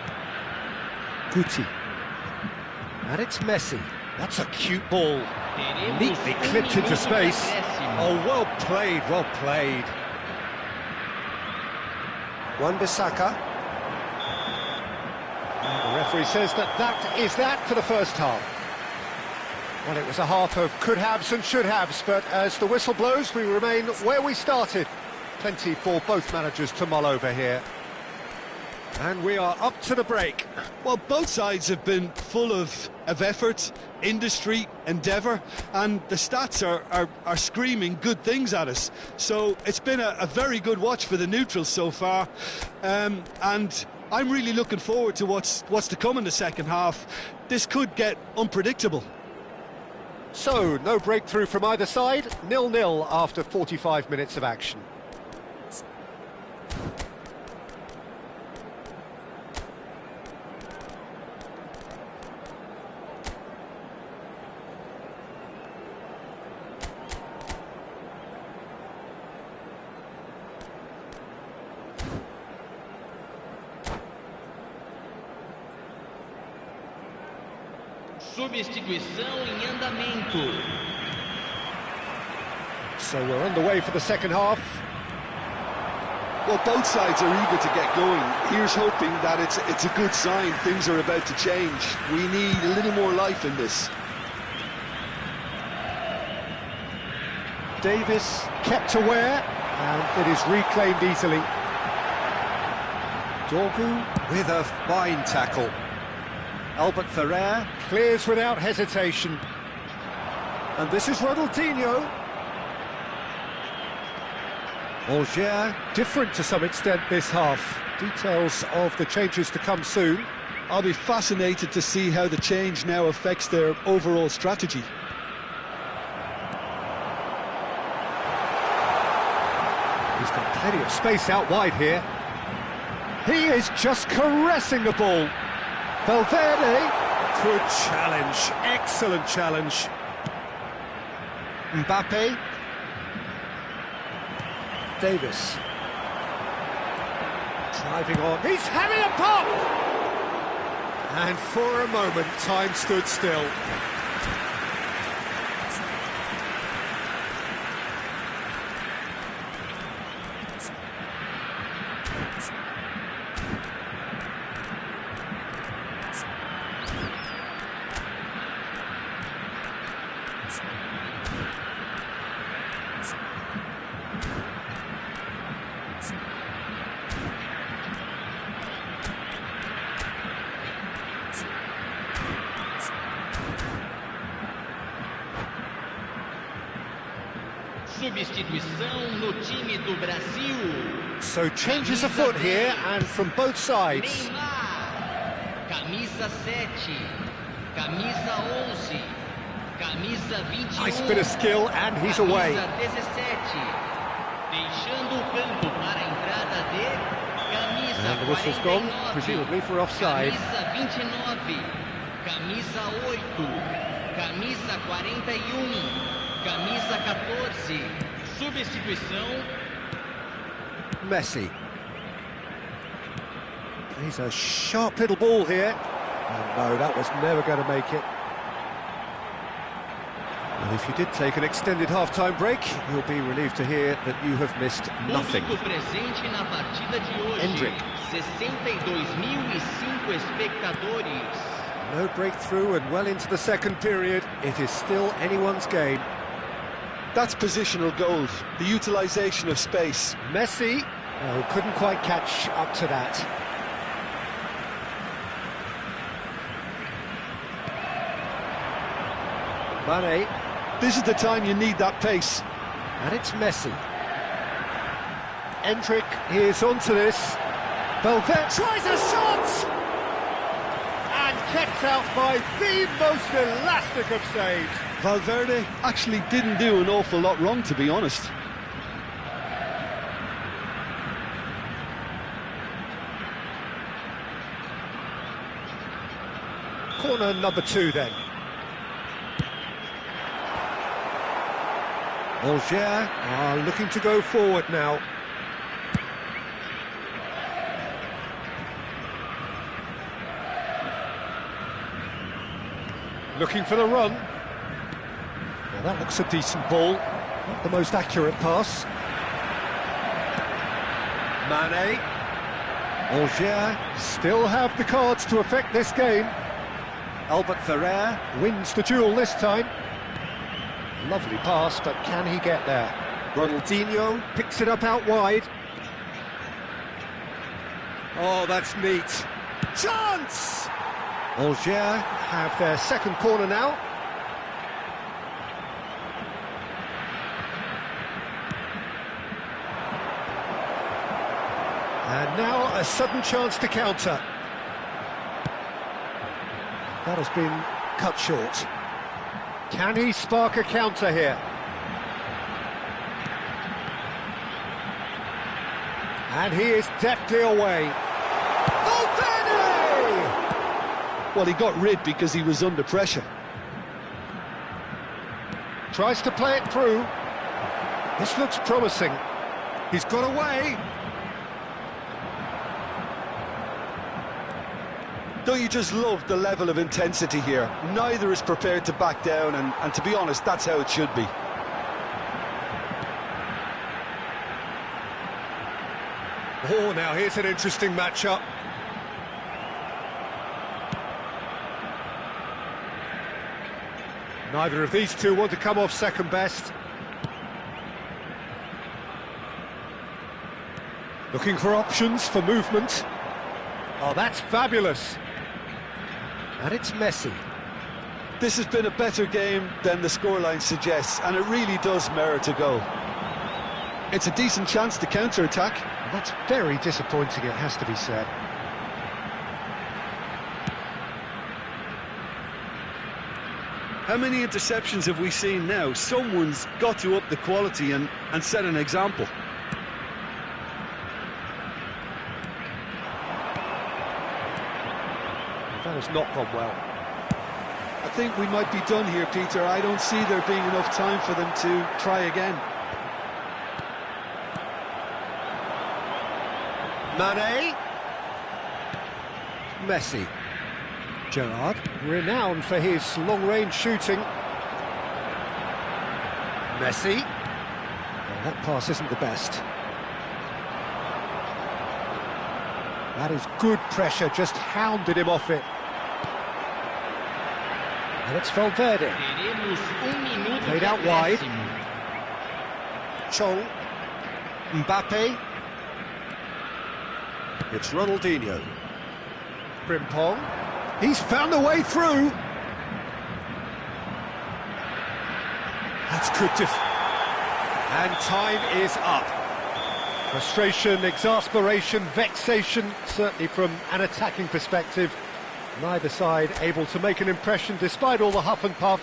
Guti. And it's Messi. That's a cute ball. Neatly clipped into space. Oh, well played, well played. Wan-Bissaka. The referee says that is that for the first half. Well, it was a half of could-haves and should-haves, but as the whistle blows, we remain where we started. Plenty for both managers to mull over here. And we are up to the break. Well, both sides have been full of effort, industry, endeavour, and the stats are screaming good things at us. So it's been a very good watch for the neutrals so far, and I'm really looking forward to what's to come in the second half. This could get unpredictable. So, no breakthrough from either side, 0-0 after 45 minutes of action. Substituição em andamento. So we're underway for the second half. Well, both sides are eager to get going. Here's hoping that it's a good sign. Things are about to change. We need a little more life in this. Davis kept aware, and it is reclaimed easily. Dorgu with a fine tackle. Albert Ferrer clears without hesitation. And this is Ronaldinho. Alger, different to some extent this half. Details of the changes to come soon. I'll be fascinated to see how the change now affects their overall strategy. He's got plenty of space out wide here. He is just caressing the ball. Valverde, good challenge, excellent challenge. Mbappe. Davis. Driving on, he's having a pop! And for a moment, time stood still. Substituição no time do Brasil. So changes afoot here, and from both sides. Neymar, camisa 7, camisa 11. Camisa 21. Nice bit of skill, and he's away. Camisa 17. Deixando o campo para a entrada de camisa And the whistle's gone, 49. presumably for offside. Camisa 29. Camisa 8. Camisa 41. Camisa 14. Substituição. Messi. He's a sharp little ball here. Oh, no, that was never going to make it. Well, if you did take an extended half-time break, you'll be relieved to hear that you have missed nothing. Público presente na partida de hoje. Hendrick. 62.005 espectadores. No breakthrough and well into the second period. It is still anyone's game. That's positional gold, the utilisation of space. Messi, oh, couldn't quite catch up to that. Mane. This is the time you need that pace. And it's Messi. Hendrick is onto this. Valverde tries a shot! And kept out by the most elastic of saves. Valverde actually didn't do an awful lot wrong, to be honest. Corner number 2 then. Alger are looking to go forward now. Looking for the run. Well, that looks a decent ball. Not the most accurate pass. Mane. Alger still have the cards to affect this game. Albert Ferrer wins the duel this time. Lovely pass, but can he get there? Ronaldinho picks it up out wide. Oh, that's neat. Chance! Alger have their second corner now. And now a sudden chance to counter. That has been cut short. Can he spark a counter here? And he is deftly away. Valverde! Well, he got rid because he was under pressure. Tries to play it through. This looks promising. He's got away. Don't you just love the level of intensity here? Neither is prepared to back down, and to be honest, that's how it should be. Oh, now here's an interesting matchup. Neither of these two want to come off second best. Looking for options for movement. Oh, that's fabulous. And it's Messi. This has been a better game than the scoreline suggests, and it really does merit a goal. It's a decent chance to counter-attack. That's very disappointing, it has to be said. How many interceptions have we seen now? Someone's got to up the quality and set an example. That has not gone well. I think we might be done here, Peter. I don't see there being enough time for them to try again. Mane. Messi. Gerrard, renowned for his long-range shooting. Messi. Well, that pass isn't the best. That is good pressure, just hounded him off it. And it's Valverde. Played out wide. Chong. Mbappe. It's Ronaldinho. Frimpong. He's found a way through. That's good. And time is up. Frustration, exasperation, vexation, certainly from an attacking perspective. Neither side able to make an impression despite all the huff and puff.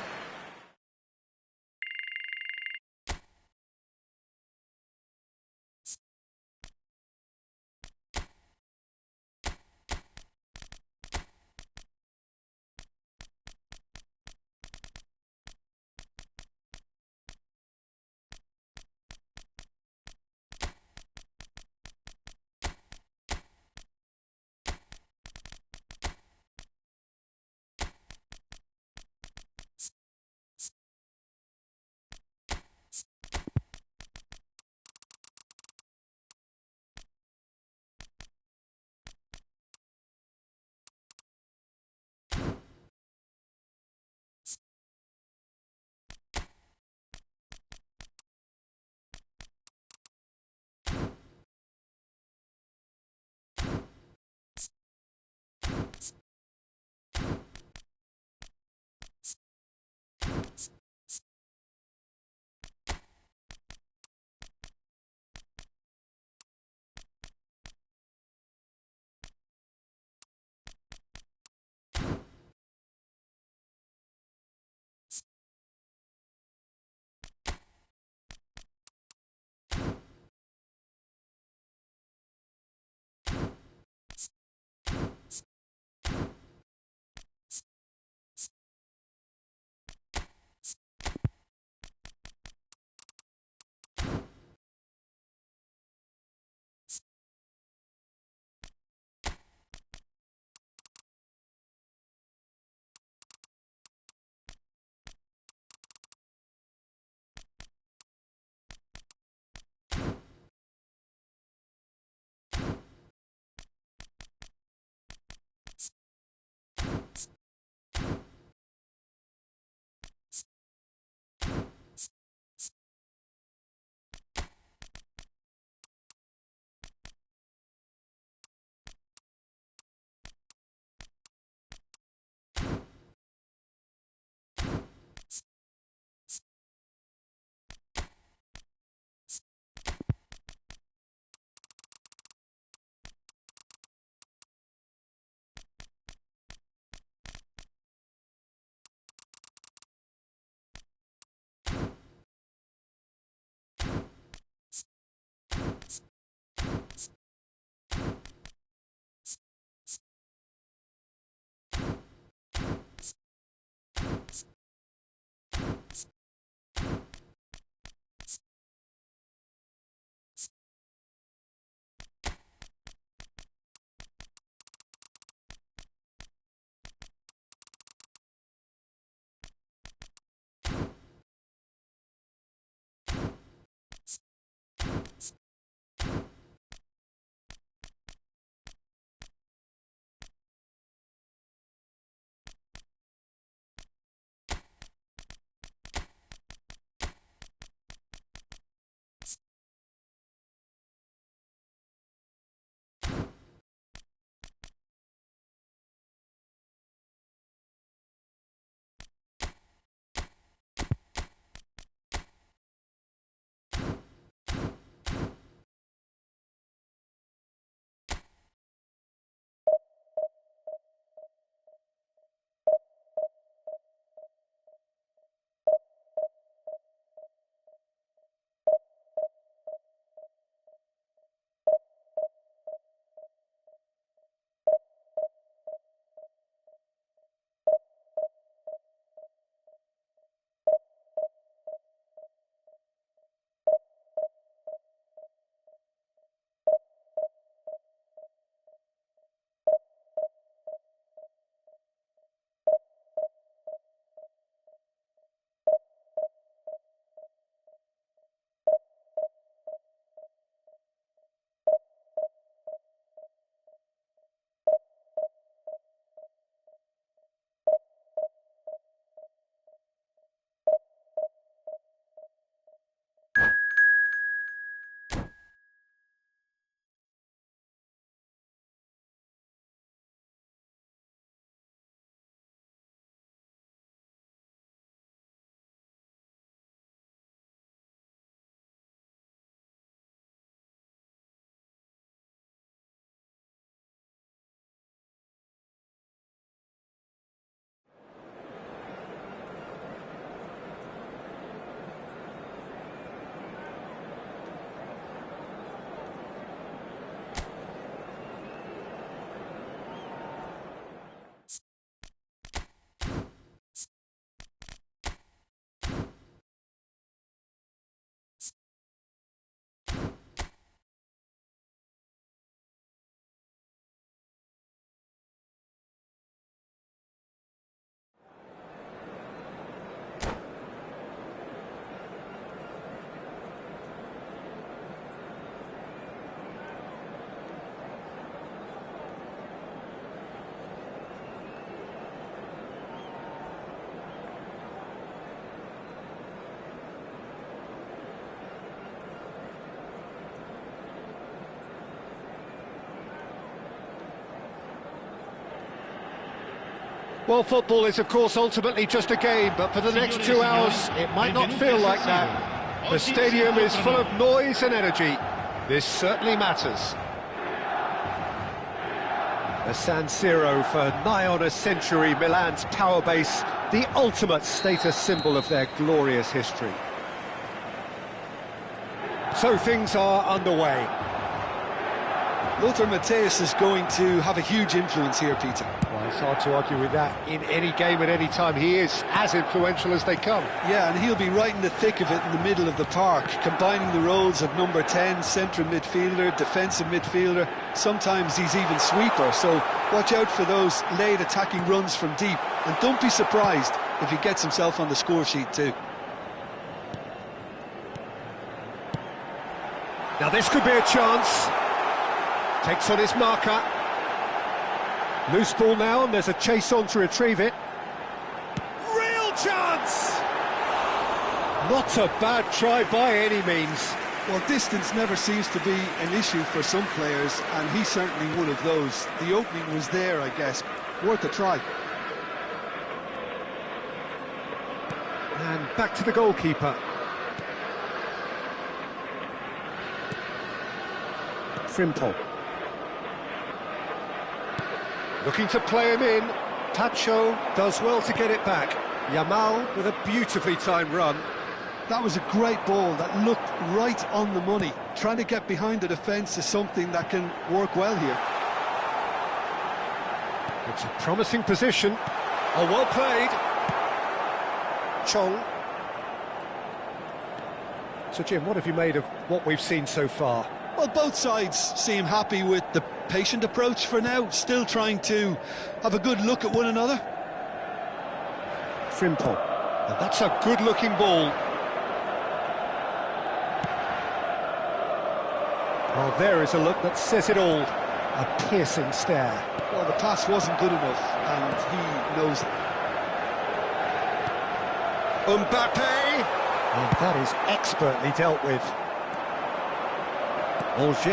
Well, football is, of course, ultimately just a game, but for the next 2 hours, it might not feel like that. The stadium is full of noise and energy. This certainly matters. The San Siro for nigh on a century, Milan's power base, the ultimate status symbol of their glorious history. So things are underway. Lothar Matthäus is going to have a huge influence here, Peter. Well, it's hard to argue with that. In any game at any time, he is as influential as they come. Yeah, and he'll be right in the thick of it in the middle of the park, combining the roles of number 10, central midfielder, defensive midfielder. Sometimes he's even sweeper, so watch out for those late attacking runs from deep. And don't be surprised if he gets himself on the score sheet too. Now this could be a chance. Takes on his marker. Loose ball now, and there's a chase on to retrieve it. Real chance! Not a bad try by any means. Well, distance never seems to be an issue for some players, and he's certainly one of those. The opening was there, I guess. Worth a try. And back to the goalkeeper. Frimpong. Looking to play him in. Tacho does well to get it back. Yamal with a beautifully timed run. That was a great ball that looked right on the money. Trying to get behind the defence is something that can work well here. It's a promising position. Oh, well played. Chong. So, Jim, what have you made of what we've seen so far? Well, both sides seem happy with the patient approach for now, still trying to have a good look at one another. Frimpong. And that's a good-looking ball. Well, there is a look that says it all. A piercing stare. Well, the pass wasn't good enough, and he knows it. Mbappe! And that is expertly dealt with. Angers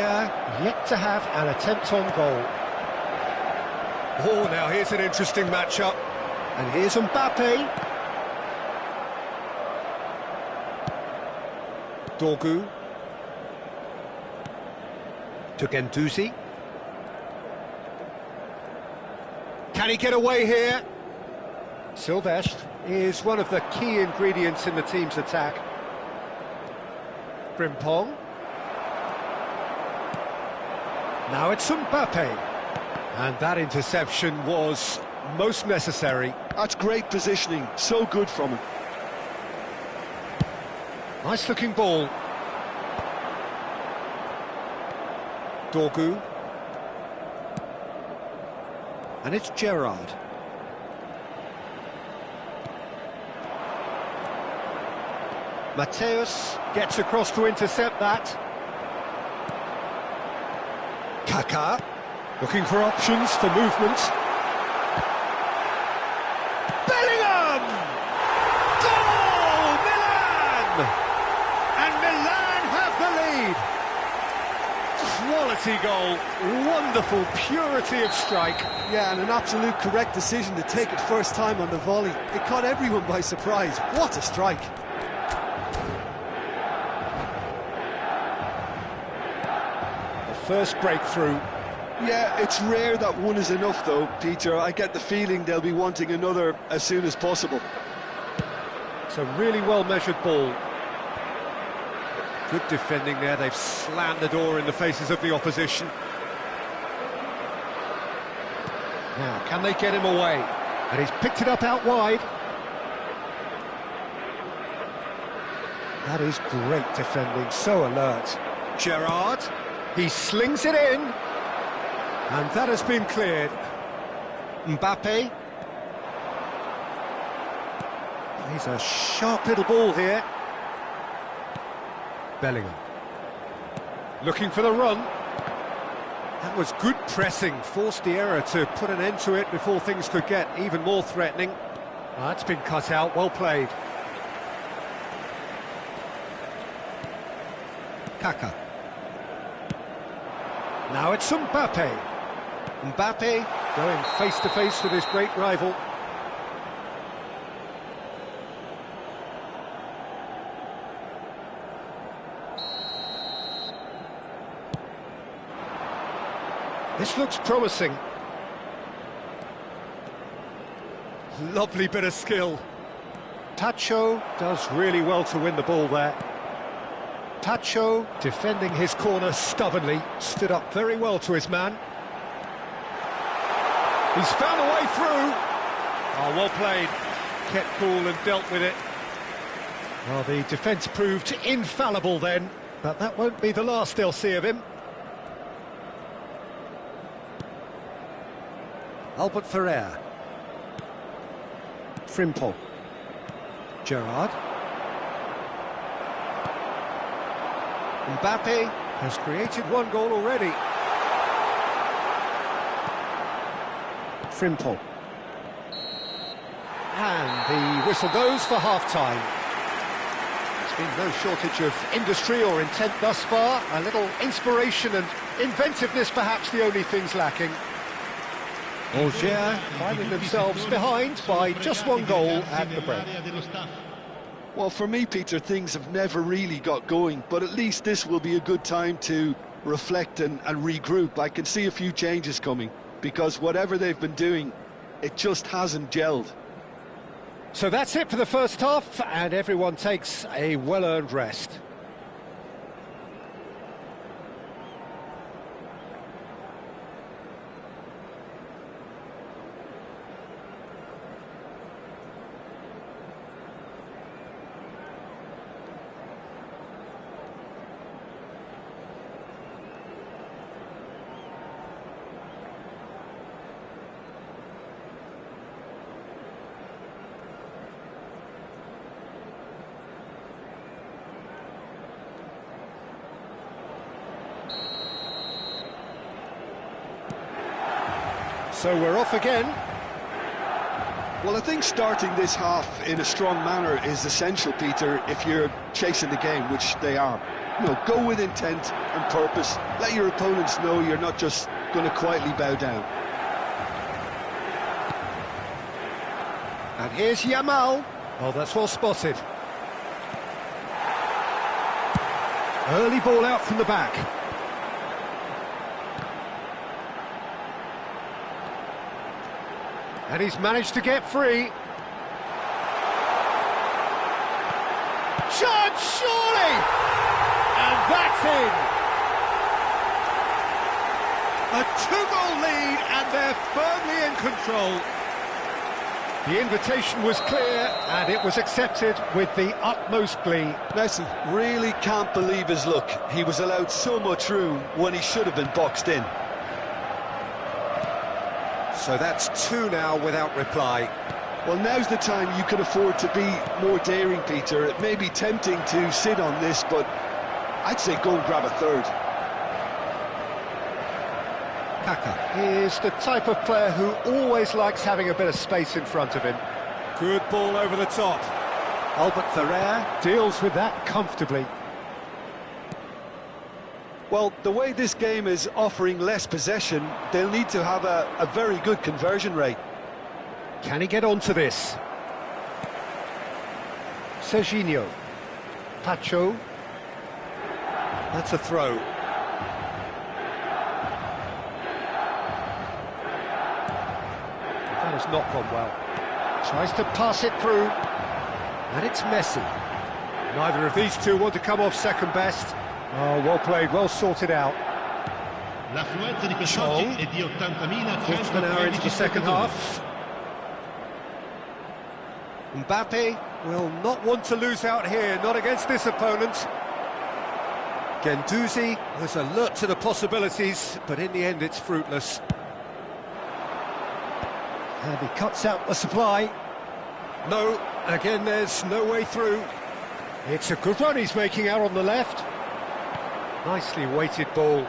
yet to have an attempt on goal. Oh, now here's an interesting matchup. And here's Mbappe. Dorgu. To Guendouzi. Can he get away here? Silvestre is one of the key ingredients in the team's attack. Frimpong. Now it's Mbappe. And that interception was most necessary. That's great positioning, so good from him. Nice looking ball. Dorgu. And it's Gerrard. Matthäus gets across to intercept that. Kaká, looking for options for movement. Bellingham! Goal! Milan! And Milan have the lead. Quality goal, wonderful purity of strike. Yeah, and an absolute correct decision to take it first time on the volley. It caught everyone by surprise. What a strike. First breakthrough. Yeah, it's rare that one is enough though, Peter. I get the feeling they'll be wanting another as soon as possible. It's a really well-measured ball. Good defending there. They've slammed the door in the faces of the opposition. Now, can they get him away? And he's picked it up out wide. That is great defending, so alert. Gerrard. He slings it in, and that has been cleared. Mbappe. He's a sharp little ball here. Bellingham. Looking for the run. That was good pressing, forced the error to put an end to it before things could get even more threatening. That's been cut out, well played. Kaká. Now it's Mbappe. Mbappe going face-to-face with his great rival. This looks promising. Lovely bit of skill. Tacho does really well to win the ball there. Tacho, defending his corner stubbornly, stood up very well to his man. He's found a way through. Oh, well played. Kept cool and dealt with it. Well, the defence proved infallible then, but that won't be the last they'll see of him. Albert Ferrer. Frimpong. Gerrard. Mbappe has created one goal already. Frimpong. And the whistle goes for half-time. There's been no shortage of industry or intent thus far. A little inspiration and inventiveness perhaps the only things lacking. Angers finding themselves behind by just one goal at the break. Well, for me, Peter, things have never really got going, but at least this will be a good time to reflect and regroup. I can see a few changes coming, because whatever they've been doing, it just hasn't gelled. So that's it for the first half, and everyone takes a well-earned rest. So we're off again. Well, I think starting this half in a strong manner is essential, Peter, if you're chasing the game, which they are. You know, go with intent and purpose. Let your opponents know you're not just going to quietly bow down. And here's Yamal. Oh, that's well spotted. Early ball out from the back. And he's managed to get free. Shot, surely! And that's in! A two-goal lead, and they're firmly in control. The invitation was clear, and it was accepted with the utmost glee. Messi really can't believe his luck. He was allowed so much room when he should have been boxed in. So that's two now without reply. Well, now's the time you can afford to be more daring, Peter. It may be tempting to sit on this, but I'd say go and grab a third. Kaka is the type of player who always likes having a bit of space in front of him. Good ball over the top. Albert Ferrer deals with that comfortably. Well, the way this game is offering less possession, they'll need to have a very good conversion rate. Can he get onto this? Serginho. Pacho. That's a throw. That has not gone well. Tries to pass it through. And it's Messi. Neither of these two want to come off second best. Oh, well played, well sorted out. Chong. Quarter of an hour into the second half. Mbappe will not want to lose out here, not against this opponent. Guendouzi was alert to the possibilities, but in the end it's fruitless. And he cuts out the supply. No, again there's no way through. It's a good run he's making out on the left. Nicely weighted ball.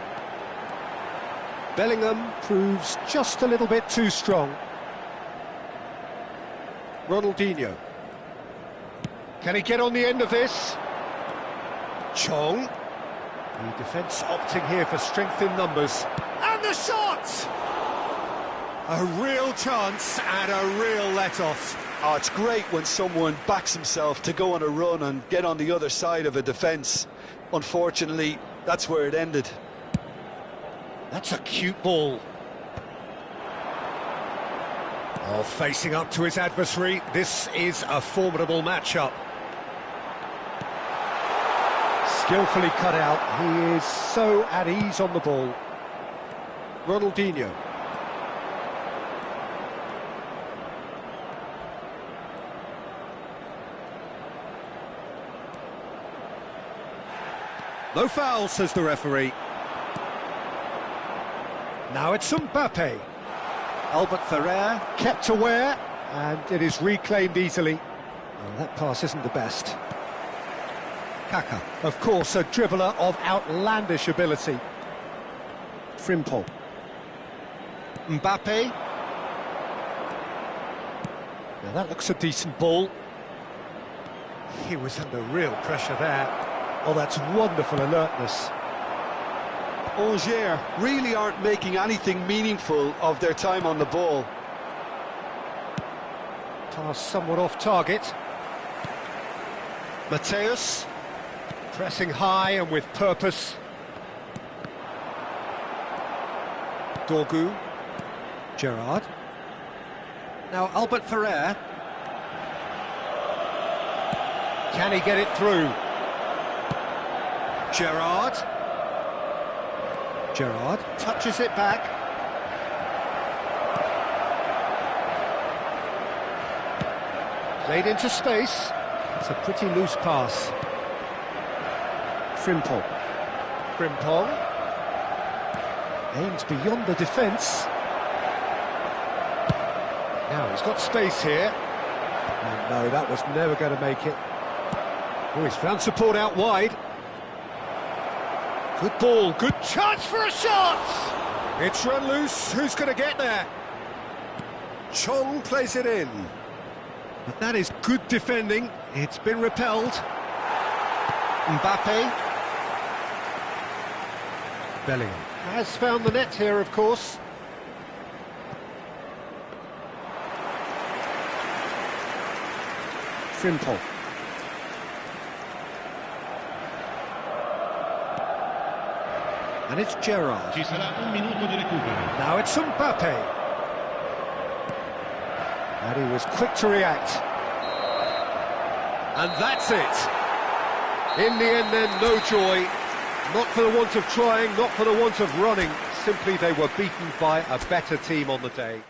Bellingham proves just a little bit too strong. Ronaldinho. Can he get on the end of this? Chong. The defence opting here for strength in numbers. And the shot! A real chance and a real let-off. Oh, it's great when someone backs himself to go on a run and get on the other side of a defence. Unfortunately, that's where it ended. That's a cute ball. Oh, facing up to his adversary. This is a formidable matchup. Skillfully cut out. He is so at ease on the ball. Ronaldinho. No foul, says the referee. Now it's Mbappe. Albert Ferrer kept aware, and it is reclaimed easily. Well, that pass isn't the best. Kaka, of course, a dribbler of outlandish ability. Frimpong. Mbappe. Now that looks a decent ball. He was under real pressure there. Oh, that's wonderful alertness. Angers really aren't making anything meaningful of their time on the ball. Pass somewhat off target. Mateus. Pressing high and with purpose. Dorgu. Gerrard. Now Albert Ferrer. Can he get it through? Gerrard. Gerrard touches it back. Played into space. It's a pretty loose pass. Frimpong. Frimpong. Aims beyond the defence. Now he's got space here. And no, that was never going to make it. Oh, he's found support out wide. Good ball, good chance for a shot! It's run loose, who's going to get there? Chong plays it in. But that is good defending, it's been repelled. Mbappe. Bellingham has found the net here, of course. Frimpong. And it's Gerrard. Ci sarà un minuto di recupero. Now it's Mbappe. And he was quick to react. And that's it. In the end then, no joy. Not for the want of trying, not for the want of running. Simply they were beaten by a better team on the day.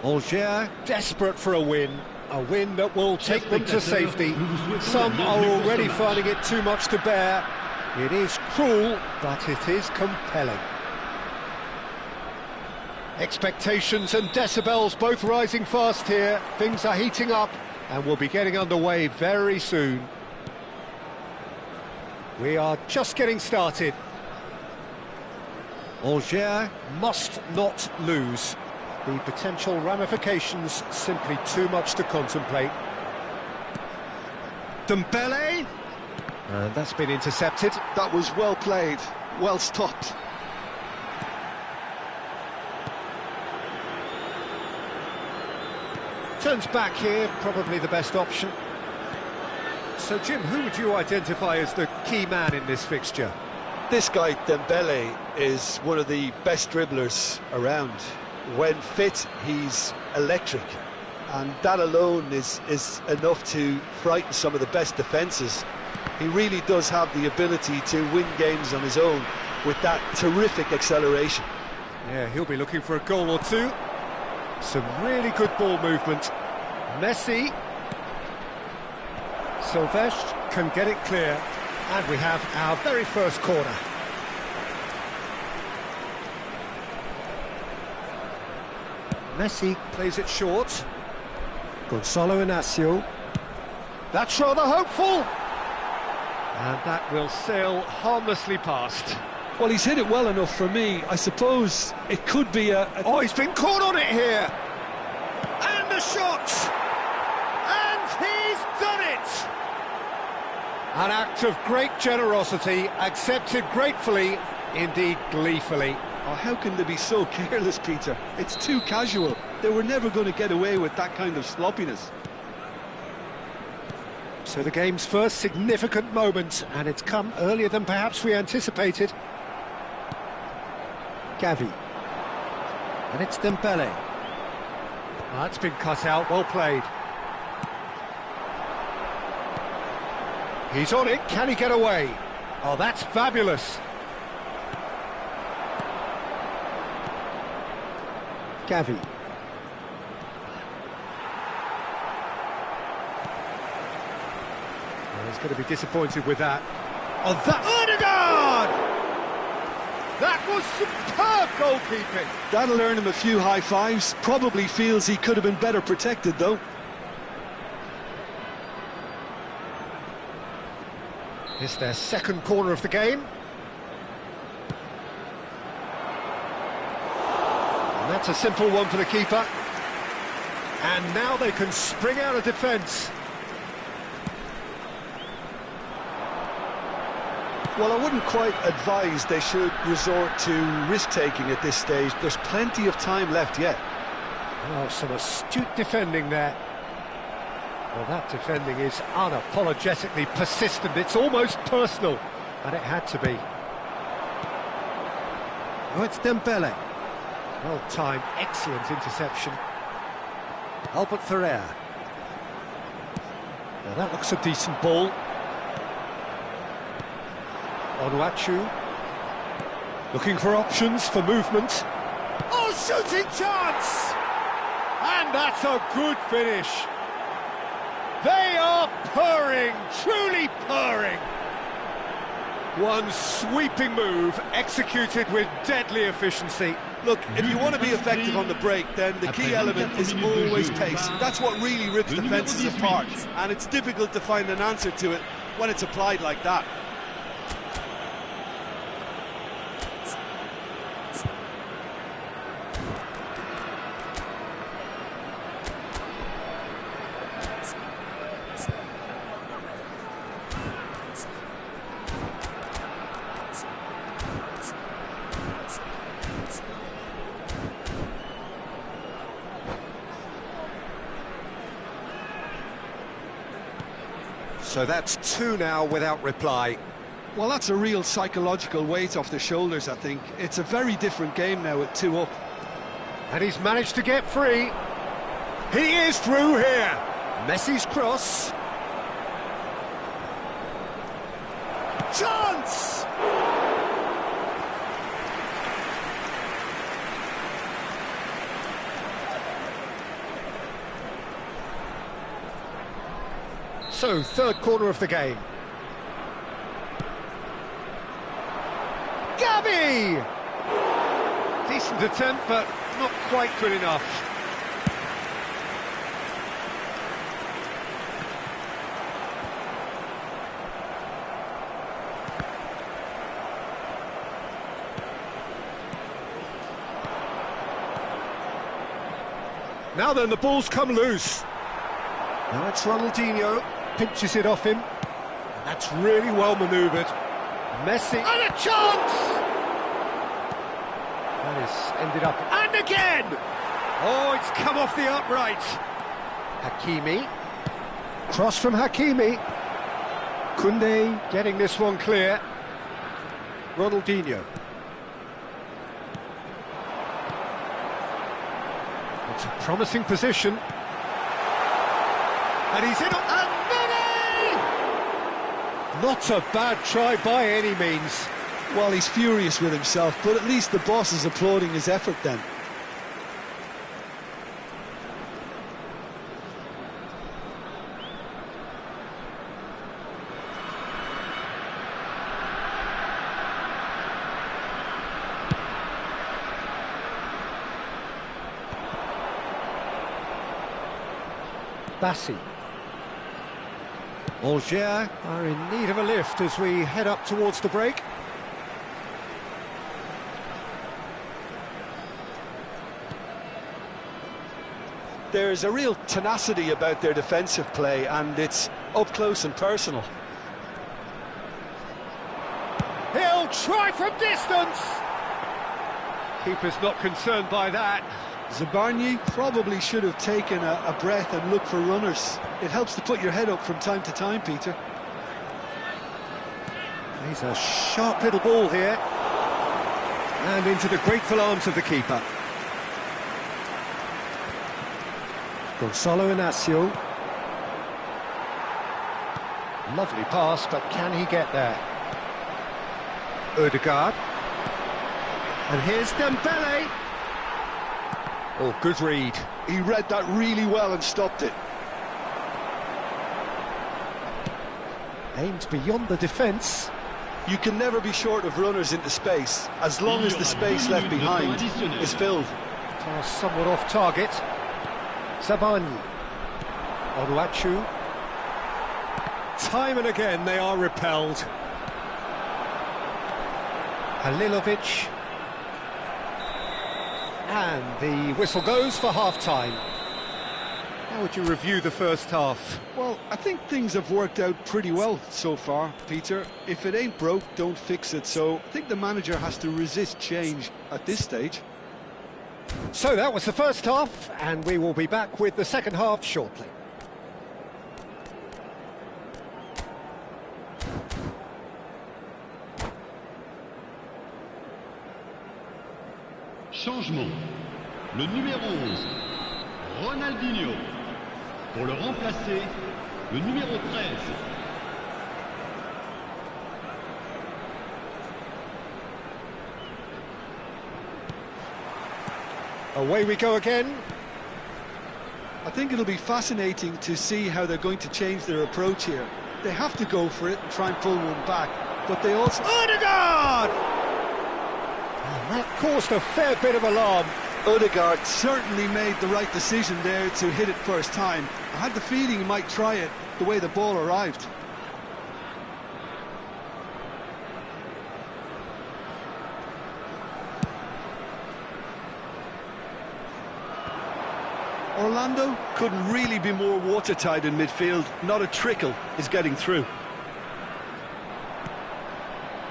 Algiers desperate for a win that will take them to safety. Some are already finding it too much to bear. It is cruel, but it is compelling. Expectations and decibels both rising fast here. Things are heating up and we'll be getting underway very soon. We are just getting started. Algiers must not lose. The potential ramifications simply too much to contemplate. Dembele, and that's been intercepted. That was well played, well stopped. Turns back here, probably the best option. So Jim, who would you identify as the key man in this fixture? This guy, Dembele, is one of the best dribblers around. When fit, he's electric, and that alone is enough to frighten some of the best defences. He really does have the ability to win games on his own with that terrific acceleration. Yeah, he'll be looking for a goal or two. Some really good ball movement. Messi. Silvestre can get it clear, and we have our very first corner. Messi plays it short. Gonzalo Inacio. That's rather hopeful. And that will sail harmlessly past. Well, he's hit it well enough for me. I suppose it could be a... Oh, he's been caught on it here. And the shot. And he's done it. An act of great generosity, accepted gratefully, indeed gleefully. Oh, how can they be so careless, Peter? It's too casual. They were never going to get away with that kind of sloppiness. So the game's first significant moment, and it's come earlier than perhaps we anticipated. Gavi. And it's Dembele. That's been cut out, well played. He's on it, can he get away? Oh, that's fabulous. Gavi. Well, he's going to be disappointed with that. Oh, that... Odegaard! That was superb goalkeeping. That'll earn him a few high fives. Probably feels he could have been better protected, though. It's their second corner of the game. And that's a simple one for the keeper. And now they can spring out of defence. Well, I wouldn't quite advise they should resort to risk-taking at this stage. There's plenty of time left yet. Oh, some astute defending there. Well, that defending is unapologetically persistent. It's almost personal, and it had to be. Oh, it's Dembele. Well-timed, excellent interception. Albert Ferrer. Now that looks a decent ball. Onuachu. Looking for options for movement. Oh, shooting chance! And that's a good finish. They are purring, truly purring. One sweeping move, executed with deadly efficiency. Look, if you want to be effective on the break, then the key element is always pace. That's what really rips defences apart, and it's difficult to find an answer to it when it's applied like that. So that's two now without reply. Well, that's a real psychological weight off the shoulders, I think. It's a very different game now with 2 up. And he's managed to get free. He is through here. Messi's cross. Chance! So, third corner of the game. Gavi! Decent attempt, but not quite good enough. Now then, the ball's come loose. Now it's Ronaldinho. Pinches it off him. That's really well manoeuvred. Messi. And a chance! That is ended up. And again! Oh, it's come off the upright. Hakimi. Cross from Hakimi. Koundé getting this one clear. Ronaldinho. It's a promising position. And he's in. And not a bad try by any means. Well, he's furious with himself, but at least the boss is applauding his effort then. Bassi. Angers are in need of a lift as we head up towards the break. There's a real tenacity about their defensive play, and it's up close and personal. He'll try from distance! Keeper's not concerned by that. Zabarnyi probably should have taken a breath and looked for runners. It helps to put your head up from time to time, Peter. He's a sharp little ball here. And into the grateful arms of the keeper. Gonzalo Inacio. Lovely pass, but can he get there? Ødegaard. And here's Dembele. Oh, good read. He read that really well and stopped it. Aimed beyond the defence. You can never be short of runners into space, as long as the space left behind is filled. Pass somewhat off target. Zabani. Onuachu. Time and again they are repelled. Halilovic. And the whistle goes for half-time. How would you review the first half? Well, I think things have worked out pretty well so far, Peter. If it ain't broke, don't fix it. So I think the manager has to resist change at this stage. So that was the first half, and we will be back with the second half shortly. Changement. Le numéro 11, Ronaldinho. Pour le remplacer, le numéro 13. Away we go again. I think it'll be fascinating to see how they're going to change their approach here. They have to go for it and try and pull one back, but they also... Odegaard! And that caused a fair bit of alarm. Odegaard certainly made the right decision there to hit it first time. I had the feeling he might try it the way the ball arrived. Orlando couldn't really be more watertight in midfield. Not a trickle is getting through.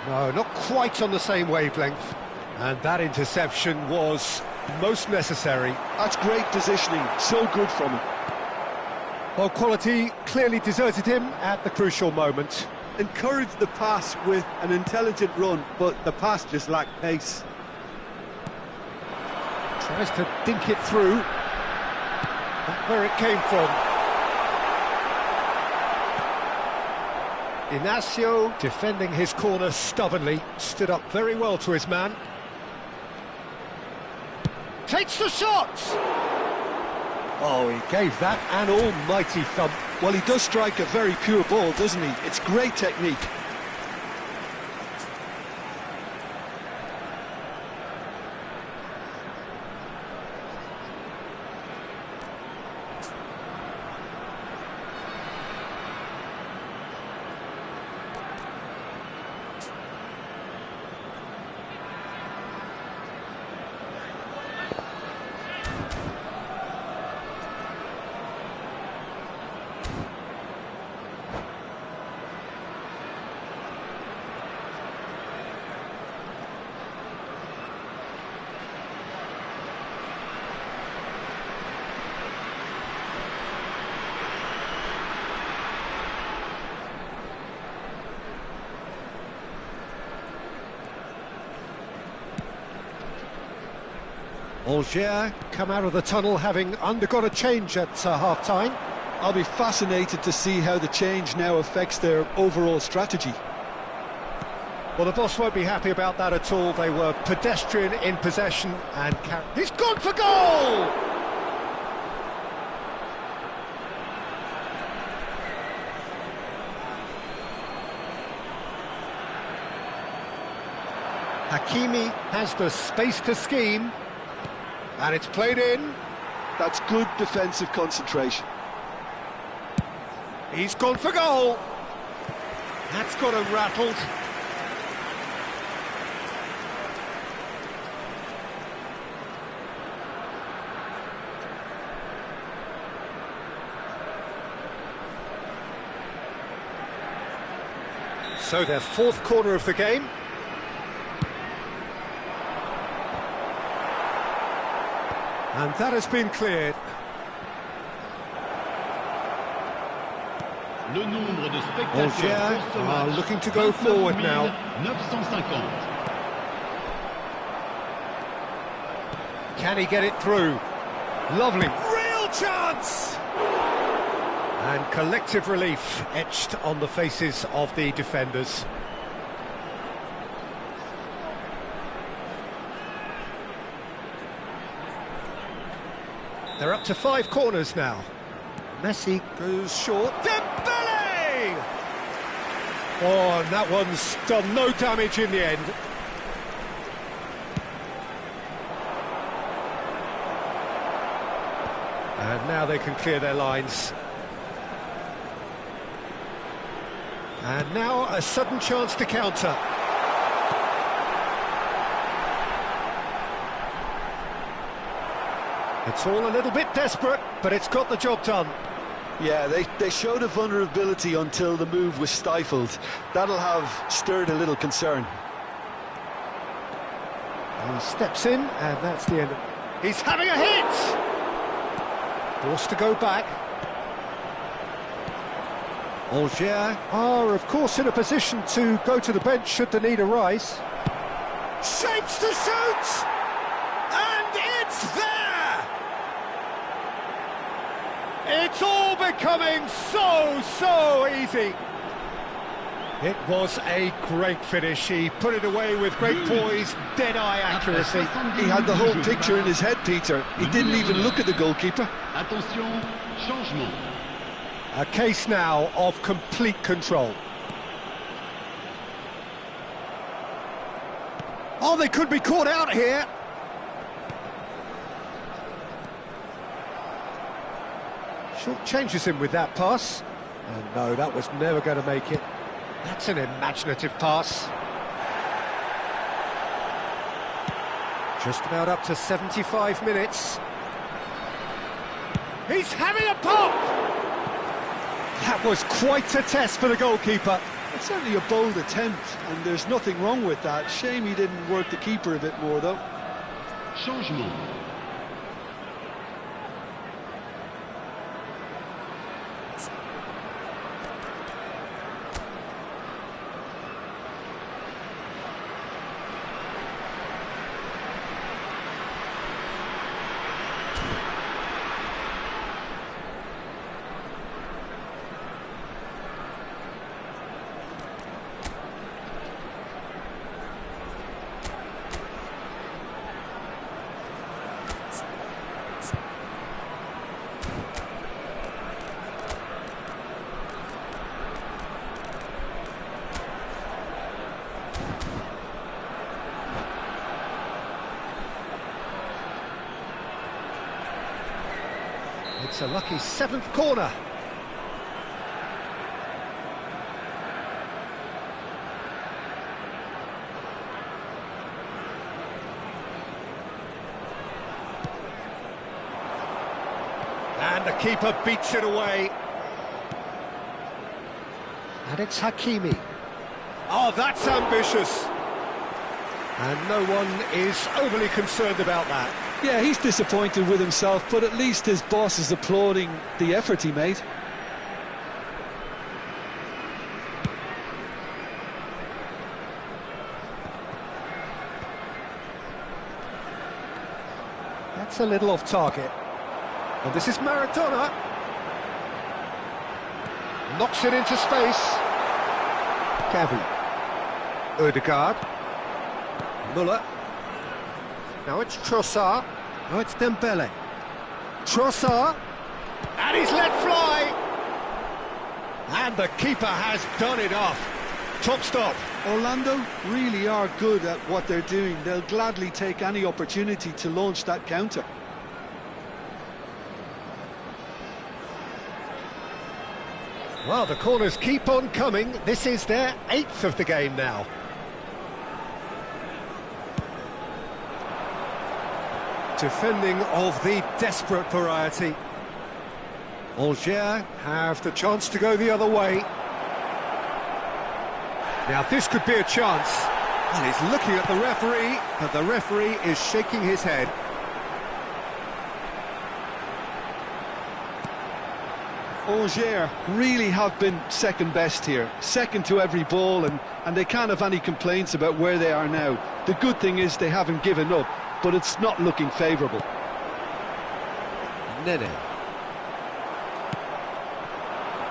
No, not quite on the same wavelength. And that interception was most necessary. That's great positioning, so good from him. Well, quality clearly deserted him at the crucial moment. Encouraged the pass with an intelligent run, but the pass just lacked pace. Tries to dink it through. That's where it came from. Inacio, defending his corner stubbornly, stood up very well to his man. Takes the shot! Oh, he gave that an almighty thump. Well, he does strike a very pure ball, doesn't he? It's great technique. Algier come out of the tunnel having undergone a change at half-time. I'll be fascinated to see how the change now affects their overall strategy. Well, the boss won't be happy about that at all. They were pedestrian in possession and... He's gone for goal! Hakimi has the space to scheme. And it's played in. That's good defensive concentration. He's gone for goal. That's got him rattled. So their fourth corner of the game. And that has been cleared. Le nombre de spectateurs Algier pour ce are match, looking to go forward now. 950. Can he get it through? Lovely. Real chance! And collective relief etched on the faces of the defenders. They're up to 5 corners now. Messi goes short. Dembele! Oh, and that one's done no damage in the end. And now they can clear their lines. And now a sudden chance to counter. It's all a little bit desperate, but it's got the job done. Yeah, they showed a vulnerability until the move was stifled. That'll have stirred a little concern. He steps in, and that's the end. He's having a hit! Forced to go back. Angers are, of course, in a position to go to the bench should the need arise. Shapes to shoot! And it's there! It's all becoming so easy. It was a great finish. He put it away with great poise, dead-eye accuracy. He had the whole picture in his head, Peter. He didn't even look at the goalkeeper. Attention, changement. A case now of complete control. Oh, they could be caught out here. Short changes him with that pass. And no, that was never going to make it. That's an imaginative pass. Just about up to 75 minutes. He's having a pop! That was quite a test for the goalkeeper. It's certainly a bold attempt, and there's nothing wrong with that. Shame he didn't work the keeper a bit more, though. Changement. It's a lucky seventh corner. And the keeper beats it away. And it's Hakimi. Oh, that's ambitious. And no one is overly concerned about that. Yeah, he's disappointed with himself, but at least his boss is applauding the effort he made. That's a little off target. And this is Maradona. Knocks it into space. Gavi. Odegaard. Muller. Now it's Trossard. Now it's Dembele. Trossard. And he's let fly. And the keeper has done enough. Top stop. Orlando really are good at what they're doing. They'll gladly take any opportunity to launch that counter. Well, the corners keep on coming. This is their 8th of the game now. Defending of the desperate variety. Angers have the chance to go the other way. Now this could be a chance. And he's looking at the referee, but the referee is shaking his head. Angers really have been second best here, second to every ball, and they can't have any complaints about where they are now. The good thing is they haven't given up, but it's not looking favourable. Nene.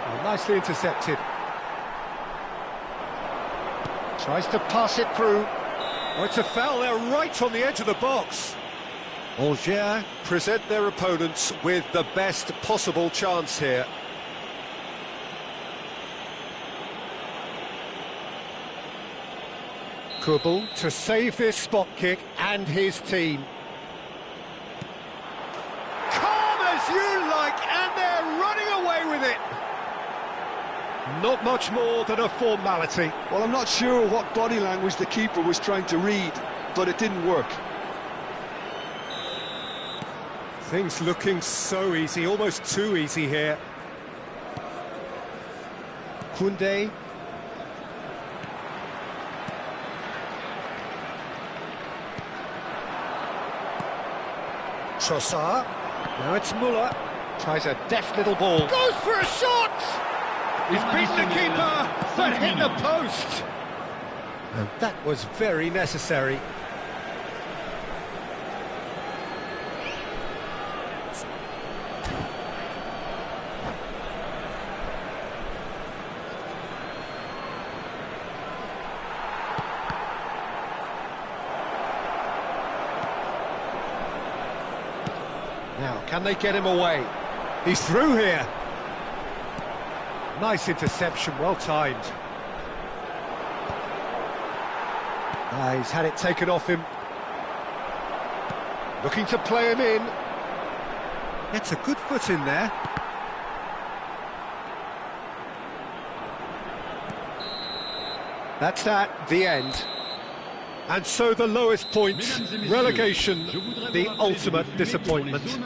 Well, nicely intercepted. Tries to pass it through. Oh, it's a foul there right on the edge of the box. Angers present their opponents with the best possible chance here. Kubel to save this spot kick and his team. Calm as you like, and they're running away with it. Not much more than a formality. Well, I'm not sure what body language the keeper was trying to read, but it didn't work. Things looking so easy, almost too easy here. Koundé. Trossard. Now it's Muller. Tries a deft little ball. Goes for a shot! He's beaten the keeper, but hit the post. And that was very necessary. Now, can they get him away? He's through here. Nice interception, well timed. He's had it taken off him. Looking to play him in. Gets a good foot in there. That's that, the end. And so the lowest point, relegation, the ultimate disappointment.